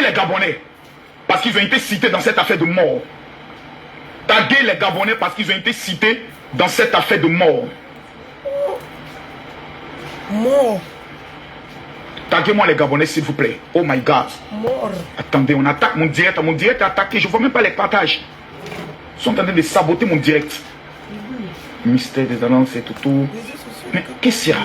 les Gabonais parce qu'ils ont été cités dans cette affaire de mort. Taguez les Gabonais parce qu'ils ont été cités dans cette affaire de mort. Mort. Taguez-moi les Gabonais s'il vous plaît. Oh my God. Mort. Attendez, on attaque mon direct. Mon direct est attaqué. Je ne vois même pas les partages. Ils sont en train de saboter mon direct. Mystère des annonces et tout. Mais qu'est-ce qu'il y a?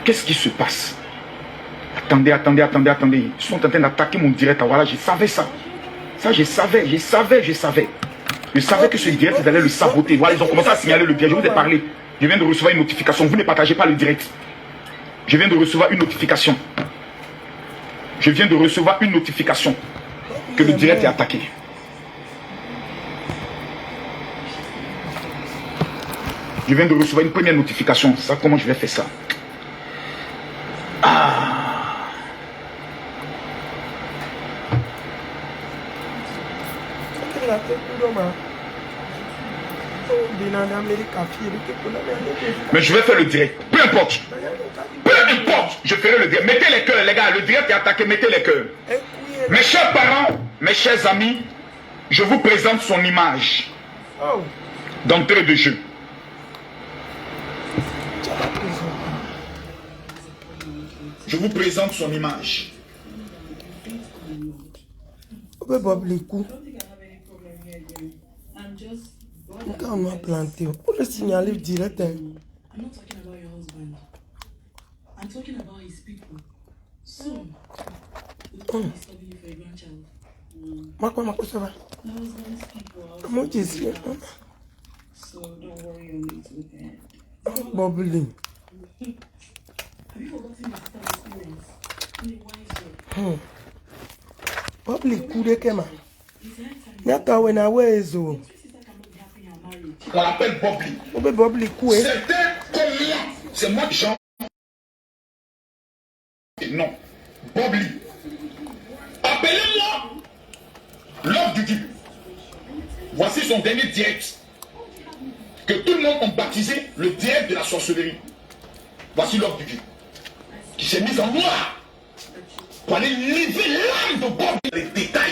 Qu'est-ce qui se passe? Attendez. Ils sont en train d'attaquer mon direct. Voilà, je savais ça. Ça, je savais. Je savais que ce direct, ils allaient le saboter. Voilà, ils ont commencé à signaler le direct. Je vous ai parlé. Je viens de recevoir une notification. Vous ne partagez pas le direct. Je viens de recevoir une notification. Je viens de recevoir une notification que le direct est attaqué. Je viens de recevoir une première notification. Ça, comment je vais faire ça? Mais je vais faire le direct. Peu importe. Je ferai le direct. Mettez les cœurs, les gars. Le direct est attaqué. Mettez les cœurs. Mes chers parents, mes chers amis, je vous présente son image d'entrée de jeu. Je vous présente son image. On m'a planté. Pour le signaler direct. I'm not talking about your husband. I'm talking about his people. Soon, we'll be studying you for a grandchild. Ça va? My husband's people are Comment tu also sais? so don't worry on it with it. Bubbling. Have you forgotten your sister's experience? In a wise way. Bubbling, coup de kema. It's high time Nyaka wena wezo. your sister cannot be happy in her marriage. On l'appelle Bobli. Obe bubbling coup. Certains comme moi, c'est moi qui chante. Non, Bobli. Appelez-moi l'homme du Dieu. Voici son dernier direct. Que tout le monde a baptisé le direct de la sorcellerie. Voici l'homme du Dieu. Qui s'est mis en noir pour aller livrer l'âme de Bobli. Les détails.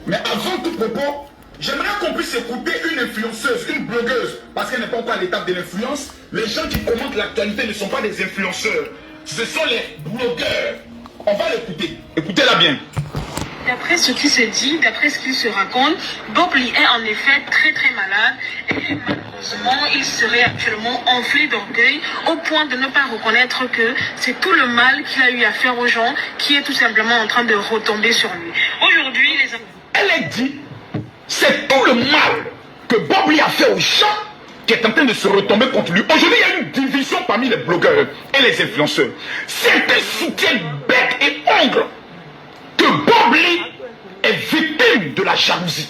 Mais avant tout propos, j'aimerais qu'on puisse écouter une influenceuse, une blogueuse, parce qu'elle n'est pas encore à l'étape de l'influence. Les gens qui commentent l'actualité ne sont pas des influenceurs, ce sont les blogueurs. On va l'écouter. Écoutez-la bien. D'après ce qui se dit, d'après ce qu'il se raconte, Bob Lee est en effet très malade et malheureusement il serait actuellement enflé d'orgueil au point de ne pas reconnaître que c'est tout le mal qu'il a eu à faire aux gens qui est tout simplement en train de retomber sur lui. Aujourd'hui, les... Elle a dit, c'est tout le mal que Bob Lee a fait aux gens qui est en train de se retomber contre lui. Aujourd'hui, il y a une division parmi les blogueurs et les influenceurs. Certains soutiennent bec et ongles que Bob Lee est victime de la jalousie.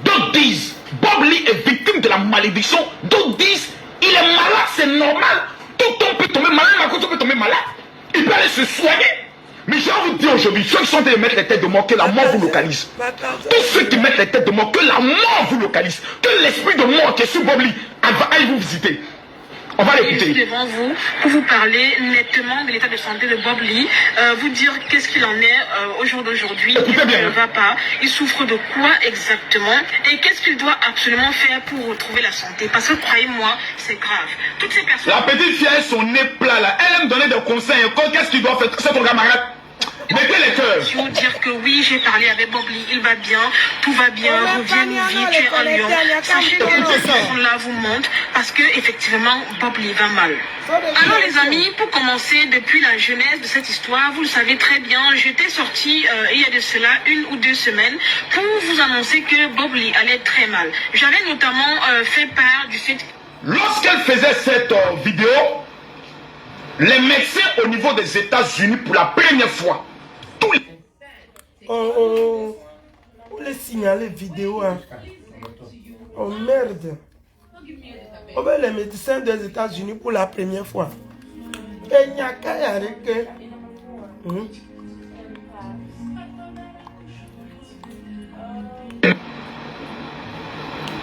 D'autres disent, Bob Lee est victime de la malédiction. D'autres disent, il est malade, c'est normal. Tout homme peut tomber malade, Marcos peut tomber malade. Il peut aller se soigner. Mais j'ai envie de dire aujourd'hui, ceux qui sont en train de mettre les têtes de mort, que la mort vous localise. Tous ceux qui mettent les têtes de mort, que la mort vous localise. Que l'esprit de mort qui est sur Bob Lee aille vous visiter. On va Je suis l'écouter. devant vous pour vous parler nettement de l'état de santé de Bob Lee, vous dire qu'est-ce qu'il en est au jour d'aujourd'hui, Écoutez qu'est-ce qui bien. ne va pas, il souffre de quoi exactement et qu'est-ce qu'il doit absolument faire pour retrouver la santé. Parce que croyez-moi, c'est grave. Toutes ces personnes... La petite fille a son nez plat là. Elle aime donner des conseils. Qu'est-ce qu'il doit faire? C'est ton camarade. Mettez les cœurs. Je vous dire que oui, j'ai parlé avec Bob Lee, il va bien, tout va bien, reviens vite, tu es un lion. Sachez que ces personnes-là vous montrent parce que effectivement Bob Lee va mal. Alors les amis, pour commencer, depuis la genèse de cette histoire, vous le savez très bien, j'étais sortie il y a de cela 1 ou 2 semaines pour vous annoncer que Bob Lee allait très mal. J'avais notamment fait part du fait... Lorsqu'elle faisait cette vidéo, les médecins au niveau des États-Unis, pour la première fois, tous les... On les signaler vidéo. Hein. Oh merde. On va les médecins des États-Unis pour la première fois. Et il n'y a qu'à y arrêter.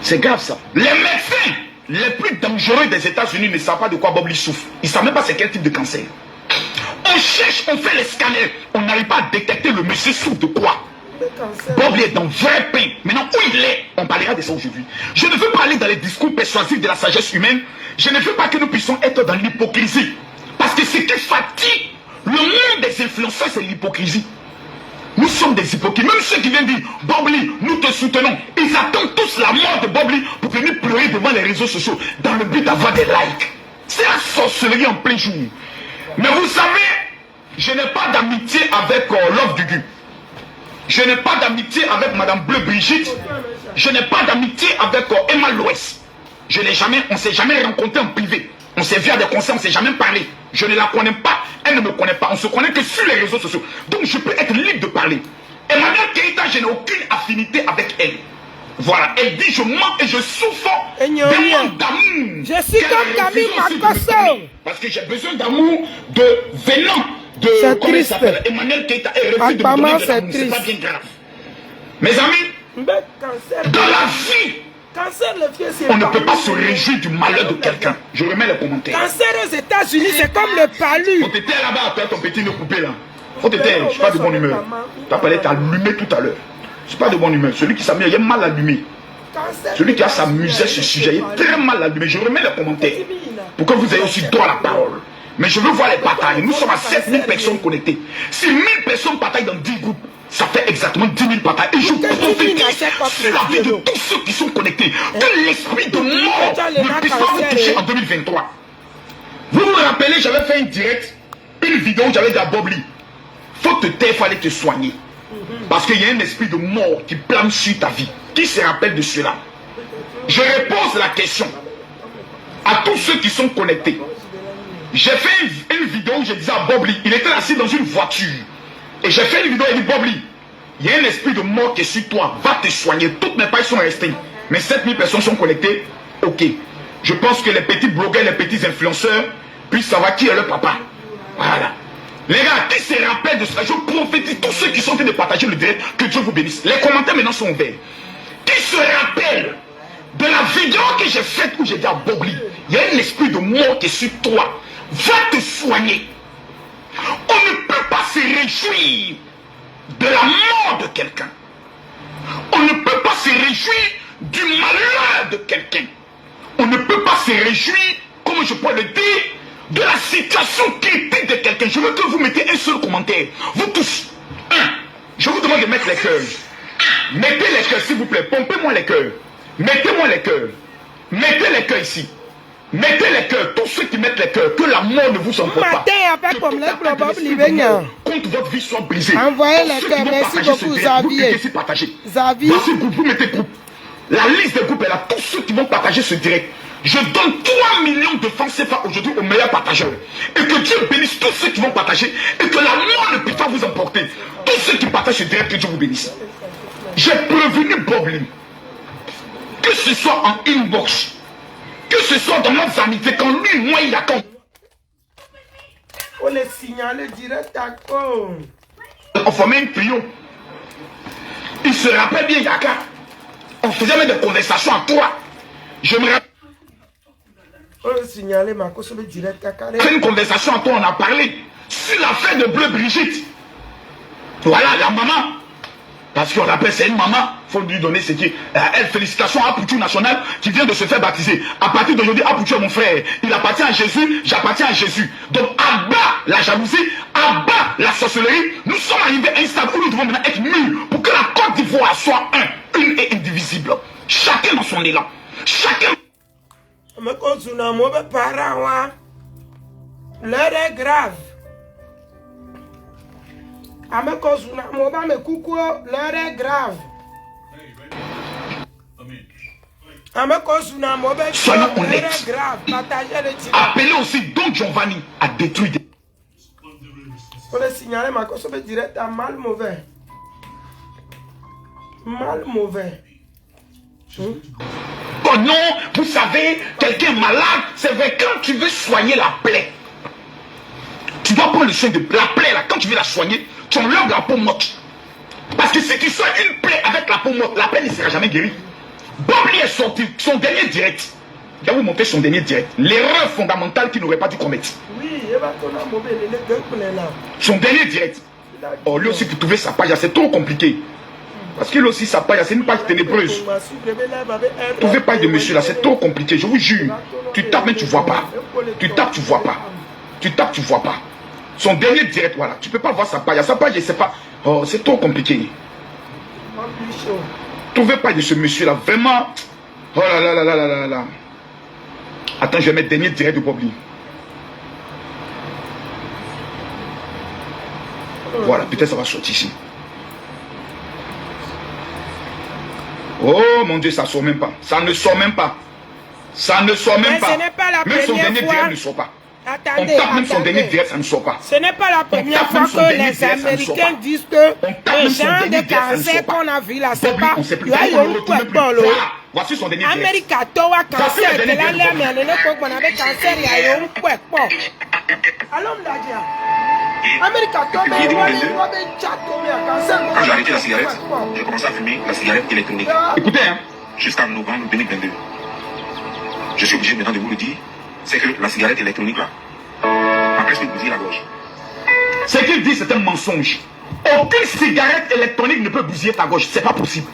C'est grave ça. Les médecins les plus dangereux des États-Unis ne savent pas de quoi Bob Lee souffre. Ils ne savent même pas c'est quel type de cancer. On cherche, on fait les scanners. On n'arrive pas à détecter le monsieur souffre de quoi. Bob Lee est dans vrai pain. Maintenant, où il est, on parlera de ça aujourd'hui. Je ne veux pas aller dans les discours persuasifs de la sagesse humaine. Je ne veux pas que nous puissions être dans l'hypocrisie. Parce que ce qui fatigue le monde des influenceurs, c'est l'hypocrisie. Nous sommes des hypocrites. Même ceux qui viennent dire Bob Lee, nous te soutenons. Ils attendent tous la mort de Bob Lee pour venir pleurer devant les réseaux sociaux dans le but d'avoir des likes. C'est la sorcellerie en plein jour. Mais vous savez, je n'ai pas d'amitié avec Love Dugu. Je n'ai pas d'amitié avec Madame Bleu Brigitte. Je n'ai pas d'amitié avec Emma Loès. On ne s'est jamais rencontré en privé. On s'est vu à des concerts, on ne s'est jamais parlé. Je ne la connais pas, elle ne me connaît pas. On se connaît que sur les réseaux sociaux. Donc je peux être libre de parler. Emmanuel Keïta, je n'ai aucune affinité avec elle. Voilà, elle dit je mens et je souffre d'un manque d'amour. Je suis comme Camille Makosso. Parce que j'ai besoin d'amour venant de comment il s'appelle, Emmanuel Keïta. Elle refuse de me donner de l'amour, c'est pas bien grave. Mes amis, dans la vie, on ne peut pas se réjouir du malheur de quelqu'un. Je remets les commentaires. Cancer aux États-Unis, c'est comme le palu. Faut t'éteindre là-bas après ton petit nez coupé là. Faut t'éteindre, je suis pas de bonne humeur. Tu as parlé, t'as allumé tout à l'heure. Je suis pas de bonne humeur. Celui qui s'amuse, il est mal allumé. Celui qui a s'amusé à ce sujet, il est très mal allumé. Je remets les commentaires pour que vous ayez aussi droit à la parole. Mais je veux voir les batailles. Nous sommes à 7000 personnes connectées. Si 1000 personnes bataillent dans 10 groupes, ça fait exactement 10 000 batailles. Et je prophétise sur la vie de tous ceux qui sont connectés. Que l'esprit de mort ne puisse pas vous toucher en 2023. Vous vous rappelez, j'avais fait une vidéo où j'avais dit à Bob Lee, faut te taire, il faut aller te soigner. Parce qu'il y a un esprit de mort qui plane sur ta vie. Qui se rappelle de cela? Je repose la question à tous ceux qui sont connectés. J'ai fait une vidéo où je disais à Bob Lee, il était assis dans une voiture. Et j'ai fait une vidéo et il dit Bob Lee, il y a un esprit de mort qui est sur toi, va te soigner. Toutes mes pages sont restées. Mais 7000 personnes sont connectées. Ok. Je pense que les petits blogueurs, les petits influenceurs puissent savoir qui est leur papa. Voilà. Les gars, qui se rappellent de cela? Je prophétise tous ceux qui sont en train de partager le direct, que Dieu vous bénisse. Les commentaires maintenant sont ouverts. Qui se rappelle de la vidéo que j'ai faite où j'ai dit à Bob Lee, il y a un esprit de mort qui est sur toi, va te soigner. On ne peut pas se réjouir de la mort de quelqu'un. On ne peut pas se réjouir du malheur de quelqu'un. On ne peut pas se réjouir, comme je peux le dire, de la situation critique de quelqu'un. Je veux que vous mettez un seul commentaire. Vous tous. Je vous demande de mettre les cœurs. Mettez les cœurs, s'il vous plaît. Pompez-moi les cœurs. Mettez-moi les cœurs. Mettez les cœurs ici. Mettez les cœurs. Tous ceux qui mettent les cœurs. Que la mort ne vous emporte pas. Contre votre vie soit brisée. Envoyez les cœurs. Merci beaucoup, Xavier. Xavier. Voici groupe. Vous mettez groupe. La liste des groupes est là. Tous ceux qui vont partager ce direct. Je donne 3 millions de francs CFA aujourd'hui aux meilleurs partageurs. Et que Dieu bénisse tous ceux qui vont partager. Et que la mort ne puisse pas vous emporter. Tous ceux qui partagent ce direct, que Dieu vous bénisse. J'ai prévenu Bob Lee. Que ce soit en inbox. Que ce soit dans notre amitié. Quand lui, moi, il attend. On les signaler direct à quoi? On formait une trio. Il se rappelle bien, Yaka. On faisait même des conversations à toi. Je me rappelle. On signaler ma cause sur le direct à carré. Une conversation à toi, on a parlé. Sur l'affaire de Bleu Brigitte. Voilà, la maman. Parce qu'on l'appelle, c'est une maman. Il faut lui donner ce qui est. Elle, félicitations à Apoutou National qui vient de se faire baptiser. À partir d'aujourd'hui, Apoutou est mon frère. Il appartient à Jésus, j'appartiens à Jésus. Donc, à bas la jalousie, à bas la sorcellerie. Nous sommes arrivés à un stade où nous devons maintenant être mûrs pour que la Côte d'Ivoire soit une et indivisible. Chacun dans son élan. Chacun. L'heure est grave. L'heure est grave. Soyons honnêtes. Appelez aussi Don Giovanni à détruire des... Pour le signaler, ma cause direct à mal mauvais. Mal mauvais. Oh non, vous savez, quelqu'un malade, c'est vrai, quand tu veux soigner la plaie, tu dois prendre le soin de la plaie là, quand tu veux la soigner, tu enlèves la peau morte. Parce que si tu soignes une plaie avec la peau morte, la plaie ne sera jamais guérie. Bob Lee est sorti, son dernier direct. Je vais vous montrer son dernier direct. L'erreur fondamentale qu'il n'aurait pas dû commettre. Oui, il va tourner un mauvais, il est là. Son dernier direct. Oh, lui aussi, pour trouver sa page, c'est trop compliqué. Parce qu'il aussi, sa page, c'est une page ténébreuse. Trouver page de monsieur là, c'est trop compliqué. Je vous jure. Tu tapes, mais tu ne vois pas. Tu tapes, tu ne vois pas. Tu tapes, tu ne vois pas. Son dernier direct, voilà. Tu ne peux pas voir sa page. Sa page, je ne sais pas. Oh, c'est trop compliqué. Trouver page de ce monsieur là, vraiment. Oh là là là là là là là. Attends, je vais mettre dernier direct de Bobli. Voilà, peut-être ça va sortir ici. Oh mon Dieu, ça ne sort même pas. Ça ne sort même pas. Ça ne sort même pas. Ce n'est pas la même son dernier fois. direct ne sort pas. Attendez, on tape même son dernier direct, ça ne sort pas. Ce n'est pas la première fois que les Américains disent que le genre de cancer qu'on a vu là, c'est pas... Voici son dernier direct. América, toi, cancer, de la l'air, mais on avait cancer, il y a un peu. Allons, Nadia. América, toi, mais quand j'ai arrêté la cigarette, j'ai commencé à fumer la cigarette électronique. Écoutez, hein. Jusqu'en novembre 2022. Je suis obligé maintenant de vous le dire, c'est que la cigarette électronique là m'a presque bousillé la gorge. Ce qu'il dit, c'est un mensonge. Aucune cigarette électronique ne peut bousiller ta gorge, c'est pas possible.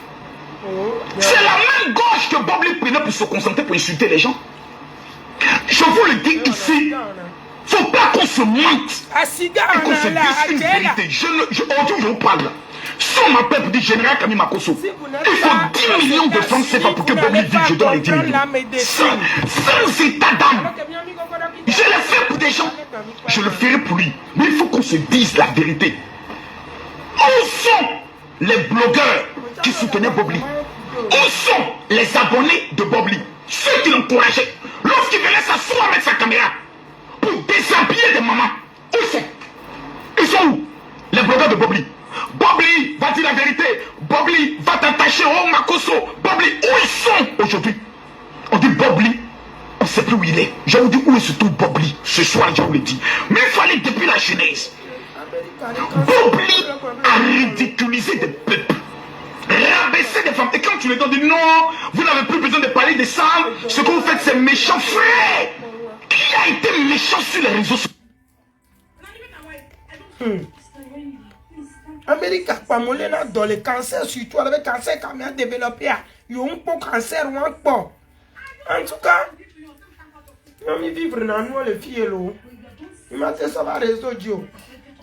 C'est la même gorge que Bob Lee prenait pour se concentrer pour insulter les gens. Je vous le dis ici. Faut pas qu'on se mente et qu'on se dise une vérité. Aujourd'hui, je vous parle. Si on m'appelle pour dire Général Camille Makosso, il faut 10 millions de francs CFA pour que Bobli vive, je donne les 10 millions. Sans état d'âme. Je le fais pour des gens. Je le ferai pour lui. Mais il faut qu'on se dise la vérité. Où sont les blogueurs qui soutenaient Bobli? Où sont les abonnés de Bobli? Ceux qui l'encourageaient. Lorsqu'il venait s'asseoir avec sa caméra pour déshabiller des mamans. Où sont? Ils sont où? Les blogueurs de Bobli. Bobli va dire la vérité. Bobli va t'attacher au Makosso. Bobli, où ils sont aujourd'hui? On dit Bobli, on ne sait plus où il est. Je vous dis où est ce tout Bobli. Ce soir, je vous le dis. Mais il fallait depuis la Genèse. Bobli a ridiculisé des peuples, rabaissé des femmes. Et quand tu les donnes, dis non, vous n'avez plus besoin de parler de ça. Ce que vous faites, c'est méchant, frère. Qui a été méchant sur les réseaux sociaux? Amérique a pas molé dans le cancer, surtout avec le cancer quand même développé. Il y a un peu de cancer ou un peu. En tout cas, on va vivre dans nous les filles. Il m'a dit ça va réseau Dio.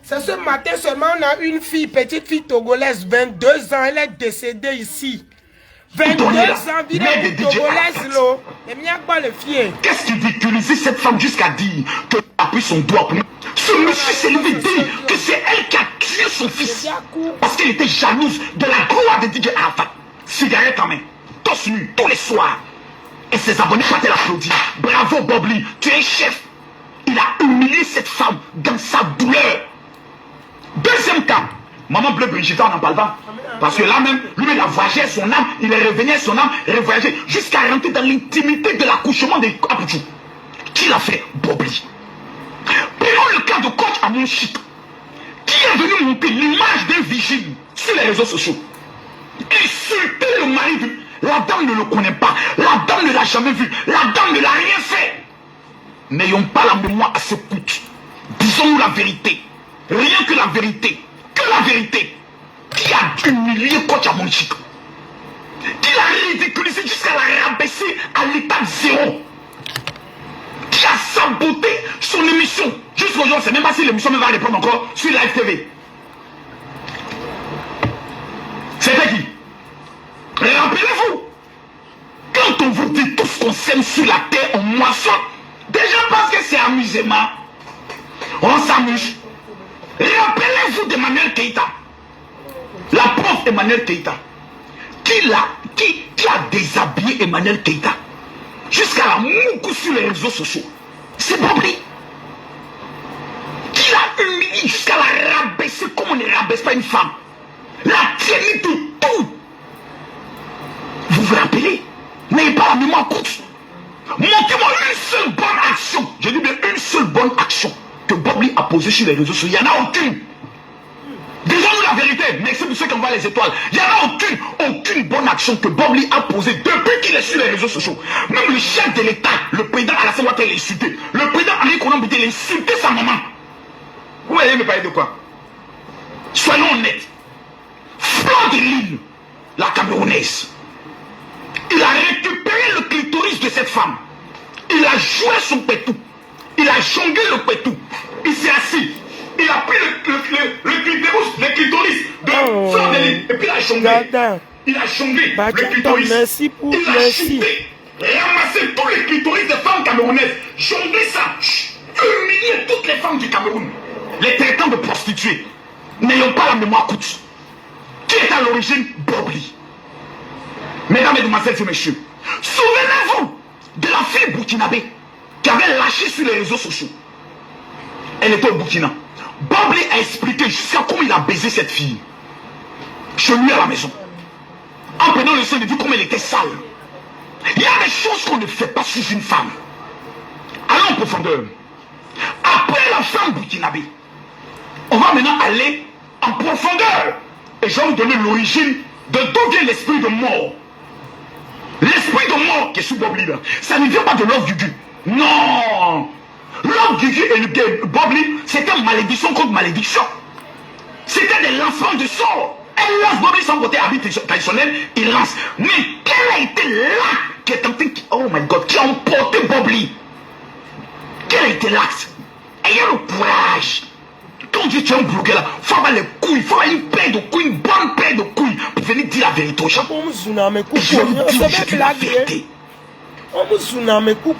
C'est ce matin seulement, on a une fille, petite fille togolaise, 22 ans, elle est décédée ici. 22 ans, ville togolaise, l'eau. Et il y a pas le fier. Qu'est-ce qui ridiculise cette femme jusqu'à dire qu'elle a pris son doigt pour... Ce monsieur s'est levé dire que c'est elle qui a tué son fils. Parce qu'elle était jalouse de la gloire de DJ Arafat. Cigarette en main, torse nu, tous les soirs. Et ses abonnés partaient l'applaudir. Bravo Bobli, tu es chef. Il a humilié cette femme dans sa douleur. Deuxième cas, maman Bleu Brigitte, on n'en parle pas. Parce que là même, lui il a voyagé son âme, il est revenu son âme, revoyagé jusqu'à rentrer dans l'intimité de l'accouchement de Apuchou. Qui l'a fait? Bobli. Prenons le cas de coach Amonchik, qui est venu monter l'image d'un vigile sur les réseaux sociaux. Insulter le mari de... La dame ne le connaît pas, la dame ne l'a jamais vu, la dame ne l'a rien fait. N'ayons pas la mémoire à ce coût. Disons-nous la vérité. Rien que la vérité. Que la vérité. Qui a humilié coach Amonchik, qui l'a ridiculisé jusqu'à la rabaisser à l'état zéro, qui a saboté son émission. Jusqu'aujourd'hui, on ne sait même pas si l'émission va répondre encore sur Live TV. C'était qui? Rappelez-vous, quand on vous dit tout ce qu'on sème sur la terre, on moissonne. Déjà parce que c'est amusement, on s'amuse. Rappelez-vous d'Emmanuel Keïta, la prof Emmanuel Keïta, qui a déshabillé Emmanuel Keïta jusqu'à la moukou sur les réseaux sociaux. C'est Bobli qui l'a humilié jusqu'à la rabaisser comme on ne rabaisse pas une femme. La tienne tout. Vous vous rappelez? N'ayez pas la mémoire courte. Montrez-moi une seule bonne action. Je dis bien une seule bonne action que Bobli a posée sur les réseaux sociaux. Il n'y en a aucune. Disons-nous la vérité. vérité, merci pour ceux qui envoient les étoiles. Il n'y a aucune bonne action que Bobli a posée depuis qu'il est sur les réseaux sociaux. Même le chef de l'État, le président Alassane Ouattara, l'a insulté. Le président Henri Konan Bédié, il a insulté sa maman. Vous allez me parler de quoi? Soyons honnêtes. Fleur de Lille, la Camerounaise, il a récupéré le clitoris de cette femme. Il a joué son pétou. Il a jonglé le pétou. Il s'est assis. Il a pris le clitoris de Fleur de Lille. Et puis il a jonglé. Il a jonglé le clitoris. Merci pour il a chuté, ramassé tous les clitoris des femmes camerounaises. Jonglé ça. Humilié toutes les femmes du Cameroun. Les traitants de prostituées. N'ayons pas la mémoire courte. Qui est à l'origine? Bobli. Mesdames, Mesdemoiselles et Messieurs, souvenez-vous de la fille burkinabé qui avait lâché sur les réseaux sociaux. Elle était au Burkina. Bobli a expliqué jusqu'à comment il a baisé cette fille. Chez lui à la maison. En prenant le soin de dire comment elle était sale. Il y a des choses qu'on ne fait pas sur une femme. Allons en profondeur. Après la femme burkinabé, on va maintenant aller en profondeur. Et je vais vous donner l'origine de d'où vient l'esprit de mort. L'esprit de mort qui est sous Bobli là, ça ne vient pas de Love Gugu. Non. Love Gugu et Bobli, c'était malédiction contre malédiction. C'était des lancements de sorts. Elle lance Bobli sans côté habit traditionnel, il lance. Mais quel a été là qui est en train de... Oh my God, qui a emporté Bobli? Quel a été l'acte? Ayez le courage. Quand Dieu tient un bloqué là, il faut avoir les couilles, il faut avoir une paire de couilles, une bonne paire de couilles pour venir dire la vérité aux gens. Je vous dis la vérité.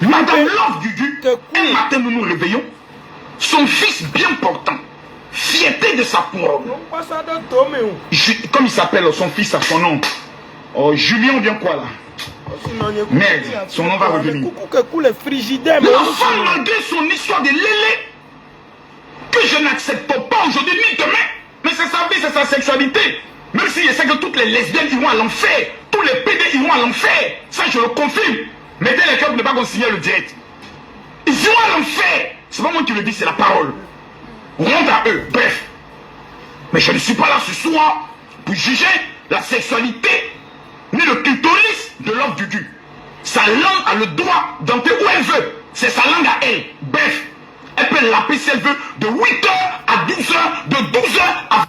Madame Love Gugu, un matin nous nous réveillons, son fils bien portant, fierté de sa couronne. Comme il s'appelle son fils à son nom, Julien ou bien quoi là? Merde, son nom va revenir. L'enfant, malgré son histoire de lélé, que je n'accepte pas aujourd'hui ni demain, mais c'est sa vie, c'est sa sexualité. Même si je sais que toutes les lesbiennes iront à l'enfer, tous les PD iront à l'enfer, ça je le confirme. Mettez les cœurs pour ne pas qu'on signe le direct. Ils iront à l'enfer. C'est pas moi qui le dis, c'est la parole. Rentre à eux, bref. Mais je ne suis pas là ce soir pour juger la sexualité ni le clitoris de Love Gugu. Sa langue a le droit d'entrer où elle veut. C'est sa langue à elle. Bref. Elle peut l'appeler si elle veut de 8h à 12h, de 12h à...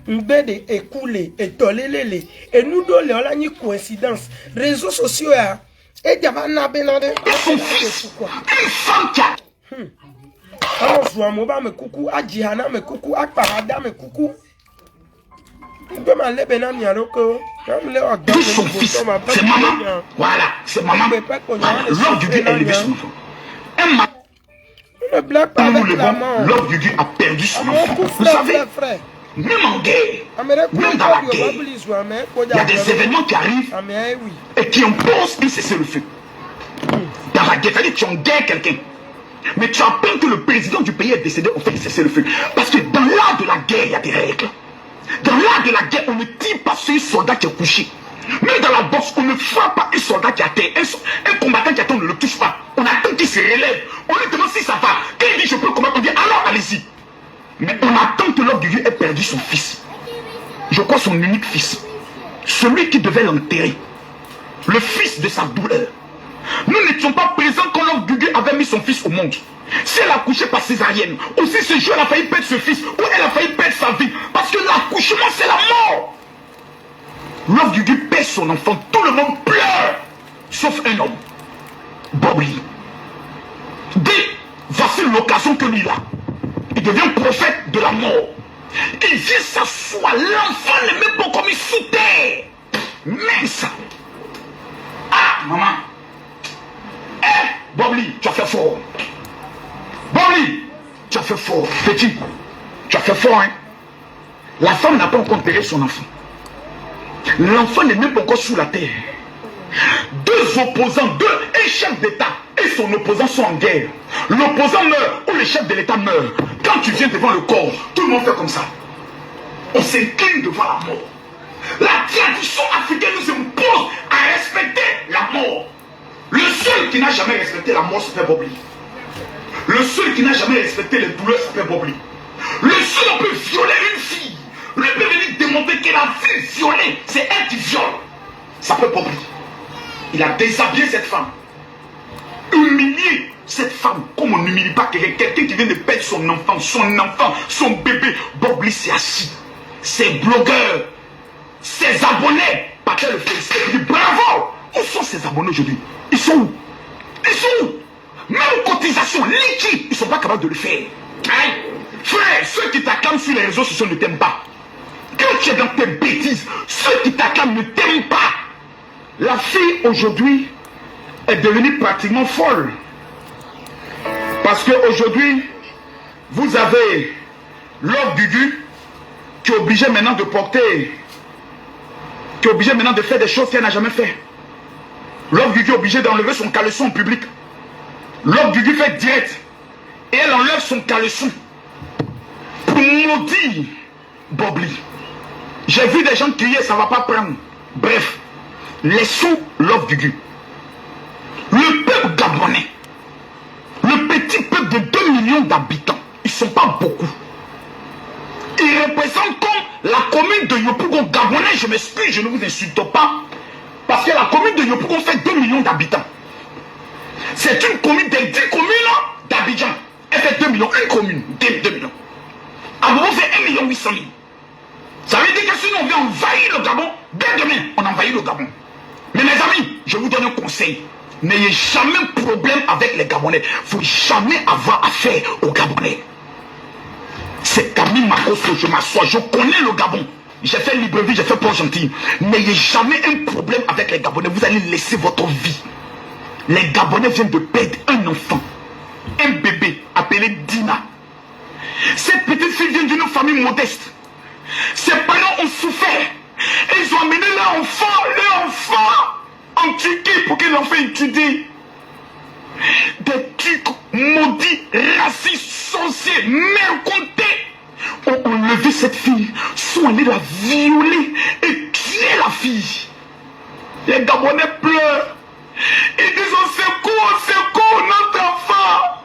Mbede écoulé et tolélé et nous donnons la ni coïncidence réseaux sociaux et diabana benade son fils une femme qui a alors je m'en me coucou a Djihana me coucou a Parada me coucou de ma lebena mi aloko tout son fils c'est maman voilà c'est maman Love Gugu a élevé son enfant un matin ne blague pas avec la main Love Gugu a perdu son enfant vous savez même en guerre, même dans la guerre, il y a des événements qui arrivent et qui imposent un cessez-le-feu. Dans la guerre, c'est-à-dire que tu en guerre quelqu'un. Mais tu apprends que le président du pays est décédé, on fait cessez-le-feu. Parce que dans l'art de la guerre, il y a des règles. Dans l'art de la guerre, on ne tire pas sur un soldat qui est couché. Même dans la boxe, on ne frappe pas un soldat qui est à terre. Un combattant qui attend, on ne le touche pas. On attend qu'il se relève. On lui demande si ça va. Quand il dit je peux combattre, on dit alors allez-y. Mais on attend que Love Gugu ait perdu son fils. Je crois son unique fils. Celui qui devait l'enterrer. Le fils de sa douleur. Nous n'étions pas présents quand Love Gugu avait mis son fils au monde. Si elle a accouché par césarienne, aussi ce jour elle a failli perdre ce fils, ou elle a failli perdre sa vie. Parce que l'accouchement c'est la mort. Love Gugu perd son enfant, tout le monde pleure. Sauf un homme. Bobli. Dit, voici l'occasion que lui là. Il devient prophète de la mort. Il vient s'asseoir. L'enfant ne met pas comme il sous terre. Mince. Ah, maman. Eh, Bobli, tu as fait fort. Bobli, tu as fait fort. Petit, tu as fait fort, hein. La femme n'a pas encore enterré son enfant. L'enfant n'est même pas encore sous la terre. Deux opposants, un chef d'État et son opposant sont en guerre. L'opposant meurt ou le chef de l'État meurt. Quand tu viens devant le corps, tout le monde fait comme ça. On s'incline devant la mort. La tradition africaine nous impose à respecter la mort. Le seul qui n'a jamais respecté la mort s'appelle Bobli. Le seul qui n'a jamais respecté les douleurs s'appelle Bobli. Le seul qui peut violer une fille, le peut venir démontrer que la fille violée, c'est elle qui viole. Ça s'appelle Bobli. Il a déshabillé cette femme. Humilié cette femme comme on n'humilie pas quelqu'un qui vient de perdre son enfant, son bébé. Bobli s'est assis. Ses blogueurs, ses abonnés, partaient le félicité. Il dit bravo. Où sont ces abonnés aujourd'hui? Ils sont où? Ils sont où? Même cotisation liquide, ils ne sont pas capables de le faire. Hein? Frère, ceux qui t'acclament sur les réseaux sociaux ne t'aiment pas. Quand tu es dans tes bêtises, ceux qui t'acclament ne t'aiment pas. La fille aujourd'hui est devenue pratiquement folle. Parce qu'aujourd'hui, vous avez Love Gugu qui est obligé maintenant de porter, qui est obligé maintenant de faire des choses qu'elle n'a jamais fait. Love Gugu est obligé d'enlever son caleçon en public. Love Gugu fait direct. Et elle enlève son caleçon. Pour maudire Bobli. J'ai vu des gens crier, ça ne va pas prendre. Bref, laissons Love Gugu. Le peuple gabonais, le petit peuple de 2 millions d'habitants, ils ne sont pas beaucoup. Ils représentent comme la commune de Yopougon gabonais, je m'excuse, je ne vous insulte pas. Parce que la commune de Yopougon fait 2 millions d'habitants. C'est une commune des 10 communes d'Abidjan. Elle fait 2 millions, une commune, 2 millions. Abobo fait 1 800 000. Ça veut dire que si nous on vient envahir le Gabon, dès demain, on envahit le Gabon. Mais mes amis, je vous donne un conseil. N'ayez jamais problème avec les Gabonais. Il ne faut jamais avoir affaire aux Gabonais. C'est Camille Makosso, je m'assois, je connais le Gabon. J'ai fait Libreville, j'ai fait Port-Gentil. N'ayez jamais un problème avec les Gabonais. Vous allez laisser votre vie. Les Gabonais viennent de perdre un enfant. Un bébé appelé Dina. Cette petite fille vient d'une famille modeste. Ses parents ont souffert. Ils ont amené leur enfant en Turquie pour que l'enfant étudie. Des Turcs maudits, racistes, sorciers, mercontés ont enlevé cette fille, sont allés la violer et tuer la fille. Les Gabonais pleurent. Ils disent au secours, notre enfant.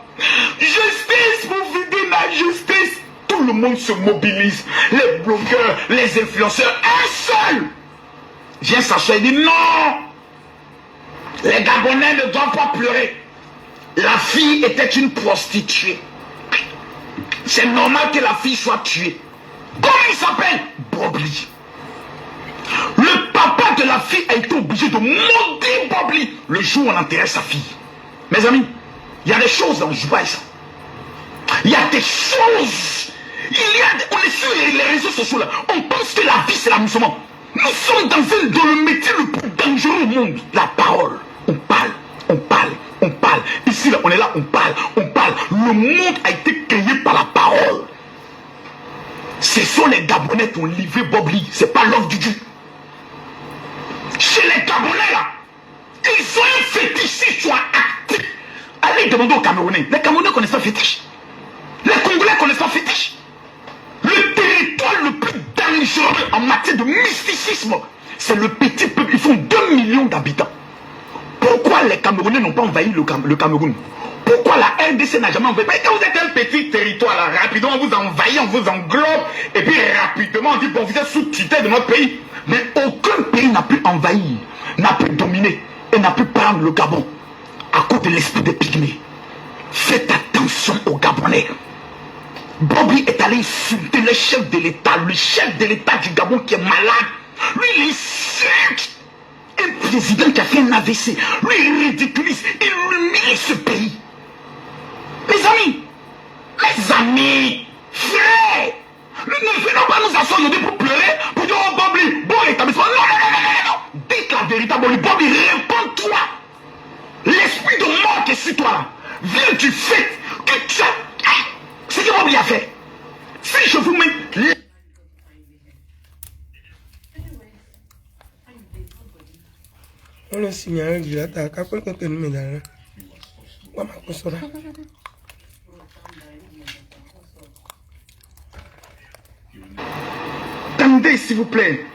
Justice, vous videz la justice. Tout le monde se mobilise. Les blogueurs, les influenceurs, un seul vient s'asseoir et dit non. Les Gabonais ne doivent pas pleurer. La fille était une prostituée. C'est normal que la fille soit tuée. Comment il s'appelle? Bobli. Le papa de la fille a été obligé de maudire Bobli le jour où on enterrait sa fille. Mes amis, il y a des choses dans Dubaï, ça. Il y a des choses. On est sur les réseaux sociaux là. On pense que la vie c'est l'amusement. Nous sommes dans le métier le plus dangereux au monde. La parole. On parle. Ici là, on est là, on parle. Le monde a été créé par la parole. Ce sont les Gabonais qui ont livré Bobli. C'est pas Love Gugu. Chez les Gabonais là, ils ont un fétiche, ils sont actifs. Allez demander aux Camerounais. Les Camerounais connaissent pas fétiche. Les Congolais connaissent pas fétiche. Le territoire le plus dangereux en matière de mysticisme, c'est le petit peuple. Ils font 2 millions d'habitants. Pourquoi les Camerounais n'ont pas envahi le Cameroun? Pourquoi la RDC n'a jamais envahi? Parce que vous êtes un petit territoire là, rapidement on vous envahit, on vous englobe, et puis rapidement on dit bon vous êtes sous-tutelle de notre pays. Mais aucun pays n'a pu envahir, n'a pu dominer, et n'a pu prendre le Gabon à cause de l'esprit des pygmées. Faites attention aux Gabonais. Bobli est allé insulter le chef de l'État du Gabon qui est malade. Lui il insulte un président qui a fait un AVC. Lui il ridiculise, il humilie ce pays. Mes amis, frères, ne venons pas nous asseoir aujourd'hui pour pleurer, pour dire oh Bobli, bon établissement. Non. Dites la vérité, Bobli, réponds-toi. L'esprit de mort qui est sur toi vient du fait que tu as. C'est ce que Bobli a fait. Si je vous mets. On le signale du latin, quand on nous met dans le. Attendez, s'il vous plaît.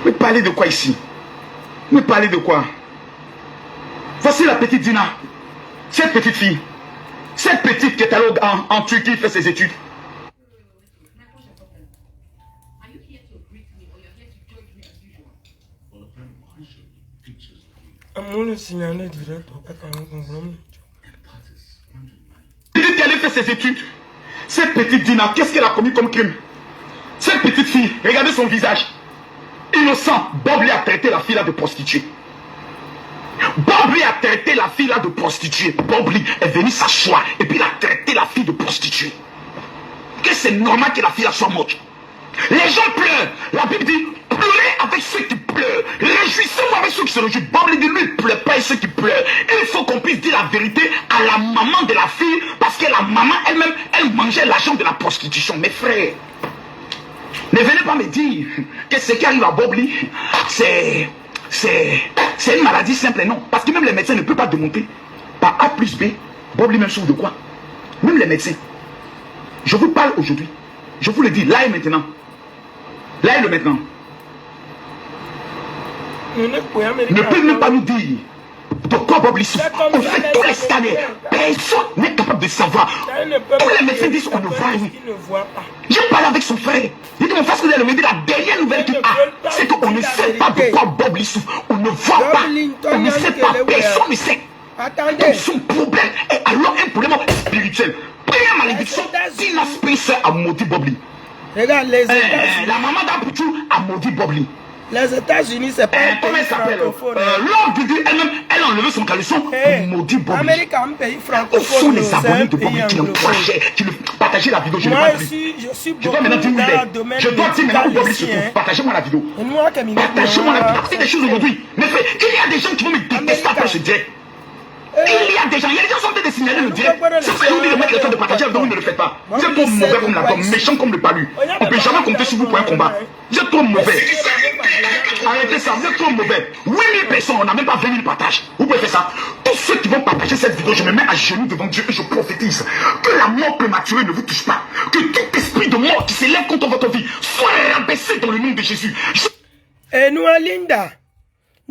Mais parlez de quoi ici? Vous me parlez de quoi? Voici la petite Dina. Cette petite fille. Cette petite qui est allée en Turquie faire ses études. Petite qui allait faire ses études. Cette petite Dina, qu'est-ce qu'elle a commis comme crime? Cette petite fille, regardez son visage. Innocent. Bob lui a traité la fille là de prostituée. Bob lui a traité la fille là de prostituée. Bob lui est venu s'asseoir et puis il a traité la fille de prostituée. Que c'est normal que la fille là soit morte. Les gens pleurent. La Bible dit, pleurez avec ceux qui pleurent. Réjouissez-vous avec ceux qui se réjouissent. Bob lui dit, lui il pleure pas avec ceux qui pleurent. Il faut qu'on puisse dire la vérité à la maman de la fille parce que la maman elle-même, elle mangeait l'argent de la prostitution. Mes frères, ne venez pas me dire que ce qui arrive à Bob Lee, c'est une maladie simple, non. Parce que même les médecins ne peuvent pas démonter par A plus B. Bob Lee même souffre de quoi? Même les médecins. Je vous parle aujourd'hui. Je vous le dis, là et maintenant. Là et le maintenant. Ne peut même pas nous dire de quoi Bob Lee souffre. On fait tous les scanners. Personne n'est capable de savoir. Tous les médecins disent qu'on ne voit rien. J'ai parlé avec son frère. Il dit mon frère, ce que vous allez me dire, la dernière nouvelle qu'il a, c'est qu'on ne sait pas de quoi Bob Lee souffre. On ne voit pas. On ne sait pas. Personne ne sait. Donc son problème est alors un problème spirituel. Première malédiction, Tina Spencer a maudit Bob Lee. Regarde, les la maman d'Aboutou a maudit Bob Lee. Les États-Unis, c'est pas un comment pays elle s'appelle? francophone. L'homme de Dieu elle-même, elle a enlevé son caleçon pour maudit Bob Lee. L'Amérique est un pays Où sont francophone. les abonnés de Bob Lee qui l'encourageaient, qui partagez la vidéo? Je ne Moi l'ai pas vu. aussi, je suis Je beaucoup dois maintenant dire où il dans le est. domaine Je dois dire maintenant où Bob Lee se médical trouve. Partagez-moi la vidéo. Et moi, Camille, Partagez-moi la vidéo. C'est des choses aujourd'hui. Mais frère, il y a des gens qui vont me détester après ce direct. Il y a des gens qui sont en train de signaler le direct. Si vous voulez mettre le temps de partager, vous ne le faites pas. Vous êtes trop mauvais comme la pomme, méchant comme le palu. On ne peut jamais compter sur vous pour un combat. Vous êtes trop mauvais. Arrêtez ça, vous êtes trop mauvais. 8000 personnes, on n'a même pas 20 000 partages. Vous pouvez faire ça. Tous ceux qui vont partager cette vidéo, je me mets à genoux devant Dieu et je prophétise que la mort prématurée ne vous touche pas. Que tout esprit de mort qui s'élève contre votre vie soit rabaissé dans le nom de Jésus. Et nous, Linda,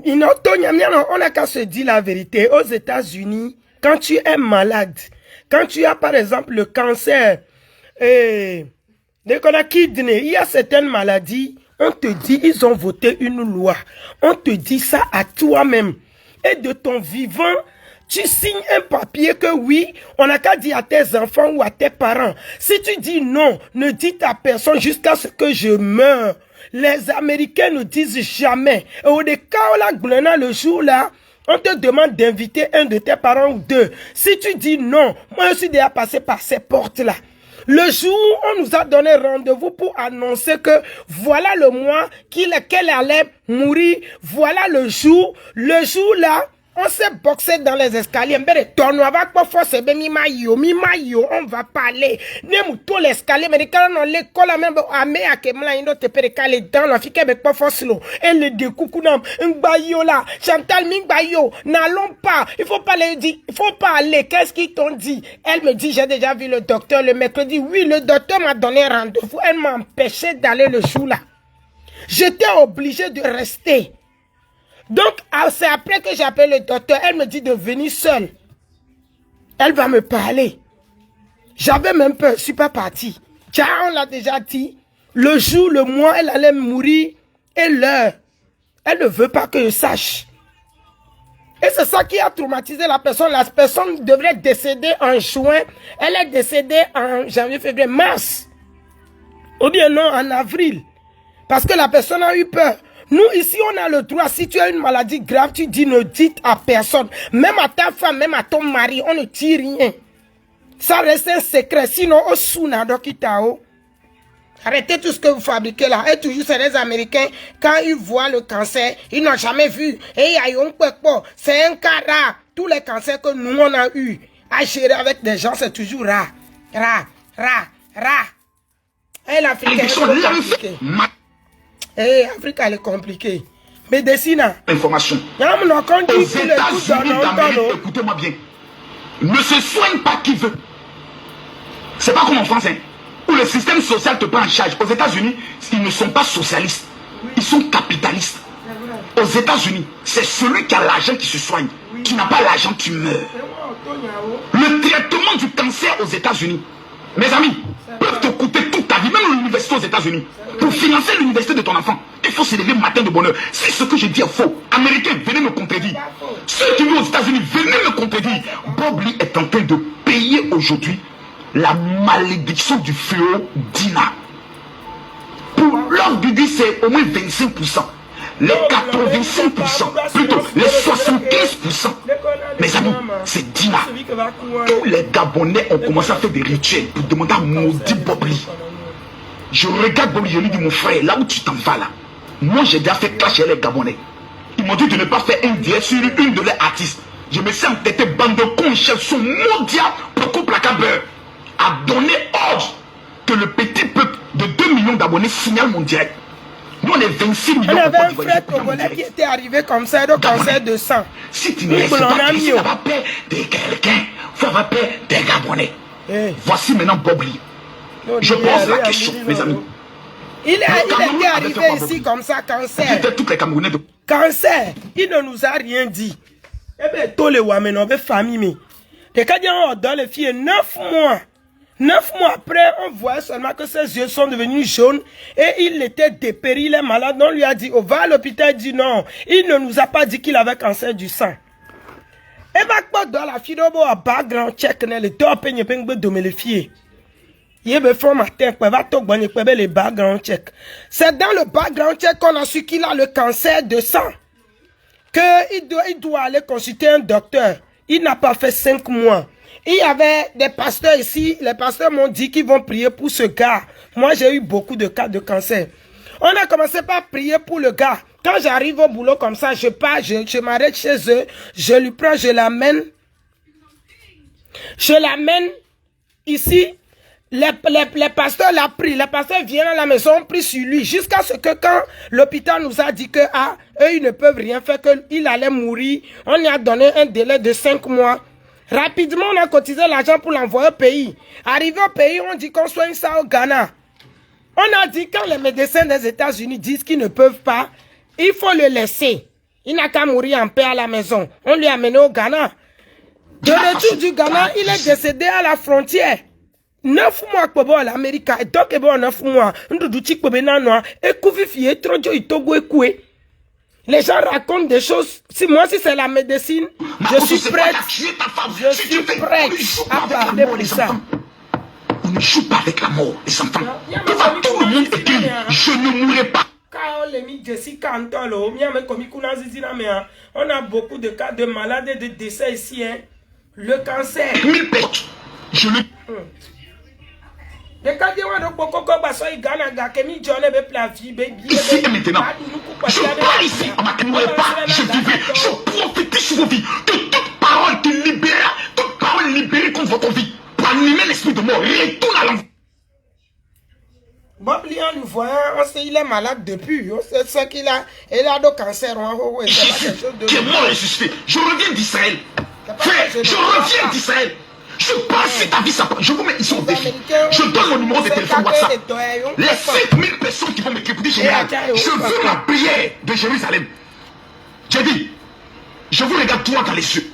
on n'a qu'à se dire la vérité. Aux États-Unis, quand tu es malade, quand tu as par exemple le cancer, la kidney, il y a certaines maladies, on te dit, ils ont voté une loi. On te dit ça à toi-même. Et de ton vivant, tu signes un papier que oui, on n'a qu'à dire à tes enfants ou à tes parents. Si tu dis non, ne dites à personne jusqu'à ce que je meure. Les Américains ne disent jamais. Et au cas le jour là, on te demande d'inviter un de tes parents ou deux. Si tu dis non, moi je suis déjà passé par ces portes-là. Le jour où on nous a donné rendez-vous pour annoncer que voilà le mois qu'elle allait mourir, voilà le jour là, on s'est boxé dans les escaliers. On va parler. Tout l'escalier, mais quand l'école a même amé à Kemla, il te pérécalé dans la fille avec pas force. Et le découcounam, un bayo là, Chantal Mingbayo, n'allons pas. Il faut pas aller dire, il faut pas aller. Qu'est-ce qu'ils t'ont dit? Elle me dit, j'ai déjà vu le docteur le mercredi. Oui, le docteur m'a donné rendez-vous. Elle m'a empêché d'aller le jour là. J'étais obligé de rester. Donc, c'est après que j'appelle le docteur, elle me dit de venir seule. Elle va me parler. J'avais même peur, je ne suis pas parti. Tiens, on l'a déjà dit. Le jour, le mois, elle allait mourir et l'heure. Elle ne veut pas que je sache. Et c'est ça qui a traumatisé la personne. La personne devrait décéder en juin. Elle est décédée en janvier, février, mars. Ou bien non, en avril. Parce que la personne a eu peur. Nous, ici, on a le droit, si tu as une maladie grave, tu dis ne dites à personne. Même à ta femme, même à ton mari, on ne dit rien. Ça reste un secret. Sinon, au Suna, Dokitao. Arrêtez tout ce que vous fabriquez là. Et toujours, c'est les Américains, quand ils voient le cancer, ils n'ont jamais vu. Et c'est un cas rare. Tous les cancers que nous, on a eu à gérer avec des gens, c'est toujours rare. Rare. Et l'Africain, c'est compliqué. Eh, Afrique, elle est compliquée. Médecine. Information. Aux États-Unis d'Amérique, écoutez-moi bien. Ne se soigne pas qui veut. C'est pas comme en France, hein, où le système social te prend en charge. Aux États-Unis, ils ne sont pas socialistes. Ils sont capitalistes. Aux États-Unis, c'est celui qui a l'argent qui se soigne. Qui n'a pas l'argent qui meurt. Le traitement du cancer aux États-Unis, mes amis, peuvent te coûter toute ta vie, même l'université aux États-Unis. Pour financer l'université de ton enfant, il faut se lever matin de bonne heure. Si ce que je dis est faux, Américains, venez me contredire. Ceux qui vivent aux États-Unis, venez me contredire. Bob Lee est en train de payer aujourd'hui la malédiction du fléau Dina. Pour l'ordre du dit, c'est au moins 25%. Les 85%, plutôt les 75%. Mes amis, c'est Dina. Tous les Gabonais ont commencé à faire des rituels pour demander à maudit Bob Lee. Je regarde Bob Lee, je lui dis, mon frère, là où tu t'en vas là, moi j'ai déjà fait clasher les Gabonais. Ils m'ont dit de ne pas faire un direct sur une de leurs artistes. Je me suis entêté, bande de cons, chef, son mondial, pour placabeur, a donné ordre que le petit peuple de 2 millions d'abonnés signale mon direct. Nous, on est 26 millions. On avait un frère congolais qui était arrivé comme ça, de cancer de sang. Si tu ne laisses pas Christ avoir peur de quelqu'un, il faut avoir peur des Gabonais. Voici maintenant Bob Lee. Je pose la question, mes amis. Il était arrivé ici comme ça, cancer. Toutes les Camerounais de... Cancer, il ne nous a rien dit. Eh bien, tous les Ouamen, on veut famille, mais. Les Cadiens ont donné les filles 9 mois. 9 mois après, on voit seulement que ses yeux sont devenus jaunes et il était dépéri, il est malade. On lui a dit, oh, va à l'hôpital, il dit non. Il ne nous a pas dit qu'il avait cancer du sang. Et va pas dans la fille de background check, le dos peigne peigne de les filles. Il me fait matin, va tout bonne les background check. C'est dans le background check qu'on a su qu'il a le cancer de sang. Il doit aller consulter un docteur. Il n'a pas fait 5 mois. Il y avait des pasteurs ici. Les pasteurs m'ont dit qu'ils vont prier pour ce gars. Moi, j'ai eu beaucoup de cas de cancer. On a commencé par prier pour le gars. Quand j'arrive au boulot comme ça, je pars, je m'arrête chez eux. Je lui prends, je l'amène. Je l'amène ici. Les pasteurs l'ont pris. Les pasteurs viennent à la maison, ont pris sur lui. Jusqu'à ce que quand l'hôpital nous a dit que, eux, ils ne peuvent rien faire, qu'il allait mourir. On lui a donné un délai de 5 mois. Rapidement, on a cotisé l'argent pour l'envoyer au pays. Arrivé au pays, on dit qu'on soigne ça au Ghana. On a dit quand les médecins des États-Unis disent qu'ils ne peuvent pas, il faut le laisser. Il n'a qu'à mourir en paix à la maison. On lui a amené au Ghana. De retour du Ghana, il est décédé à la frontière. 9 mois que bon l'Amérique et donc que bon 9 mois nous douti que ben non et couvifié trop jo itogo ekoué. Les gens racontent des choses. Si moi si c'est la médecine, je suis prête. Je suis prête à parler pour ça. On ne joue pas avec la mort, les enfants. Devant tout le monde écrit, je ne mourrai pas. On a beaucoup de cas de malades et de décès ici. Hein. Le cancer. 1000 personnes. Je le... Ici et maintenant, je parle ici, je vivrai, je prophétise sur vos vies, que toute parole qui libère, toute parole libérée contre votre vie, pour animer l'esprit de mort, retourne à l'envers. Bob Lee, en nous voyant, on sait qu'il est malade depuis, on sait ce qu'il a, il a de cancer, c'est pas quelque chose de... Qui est mort ressuscité, je reviens d'Israël, frère, je reviens d'Israël. Je passe ta vie, je vous mets ici au défi. Je donne mon numéro de téléphone WhatsApp. Les 5000 personnes qui vont m'écouter, je veux la prière de Jérusalem. J'ai dit, je vous regarde droit dans les yeux.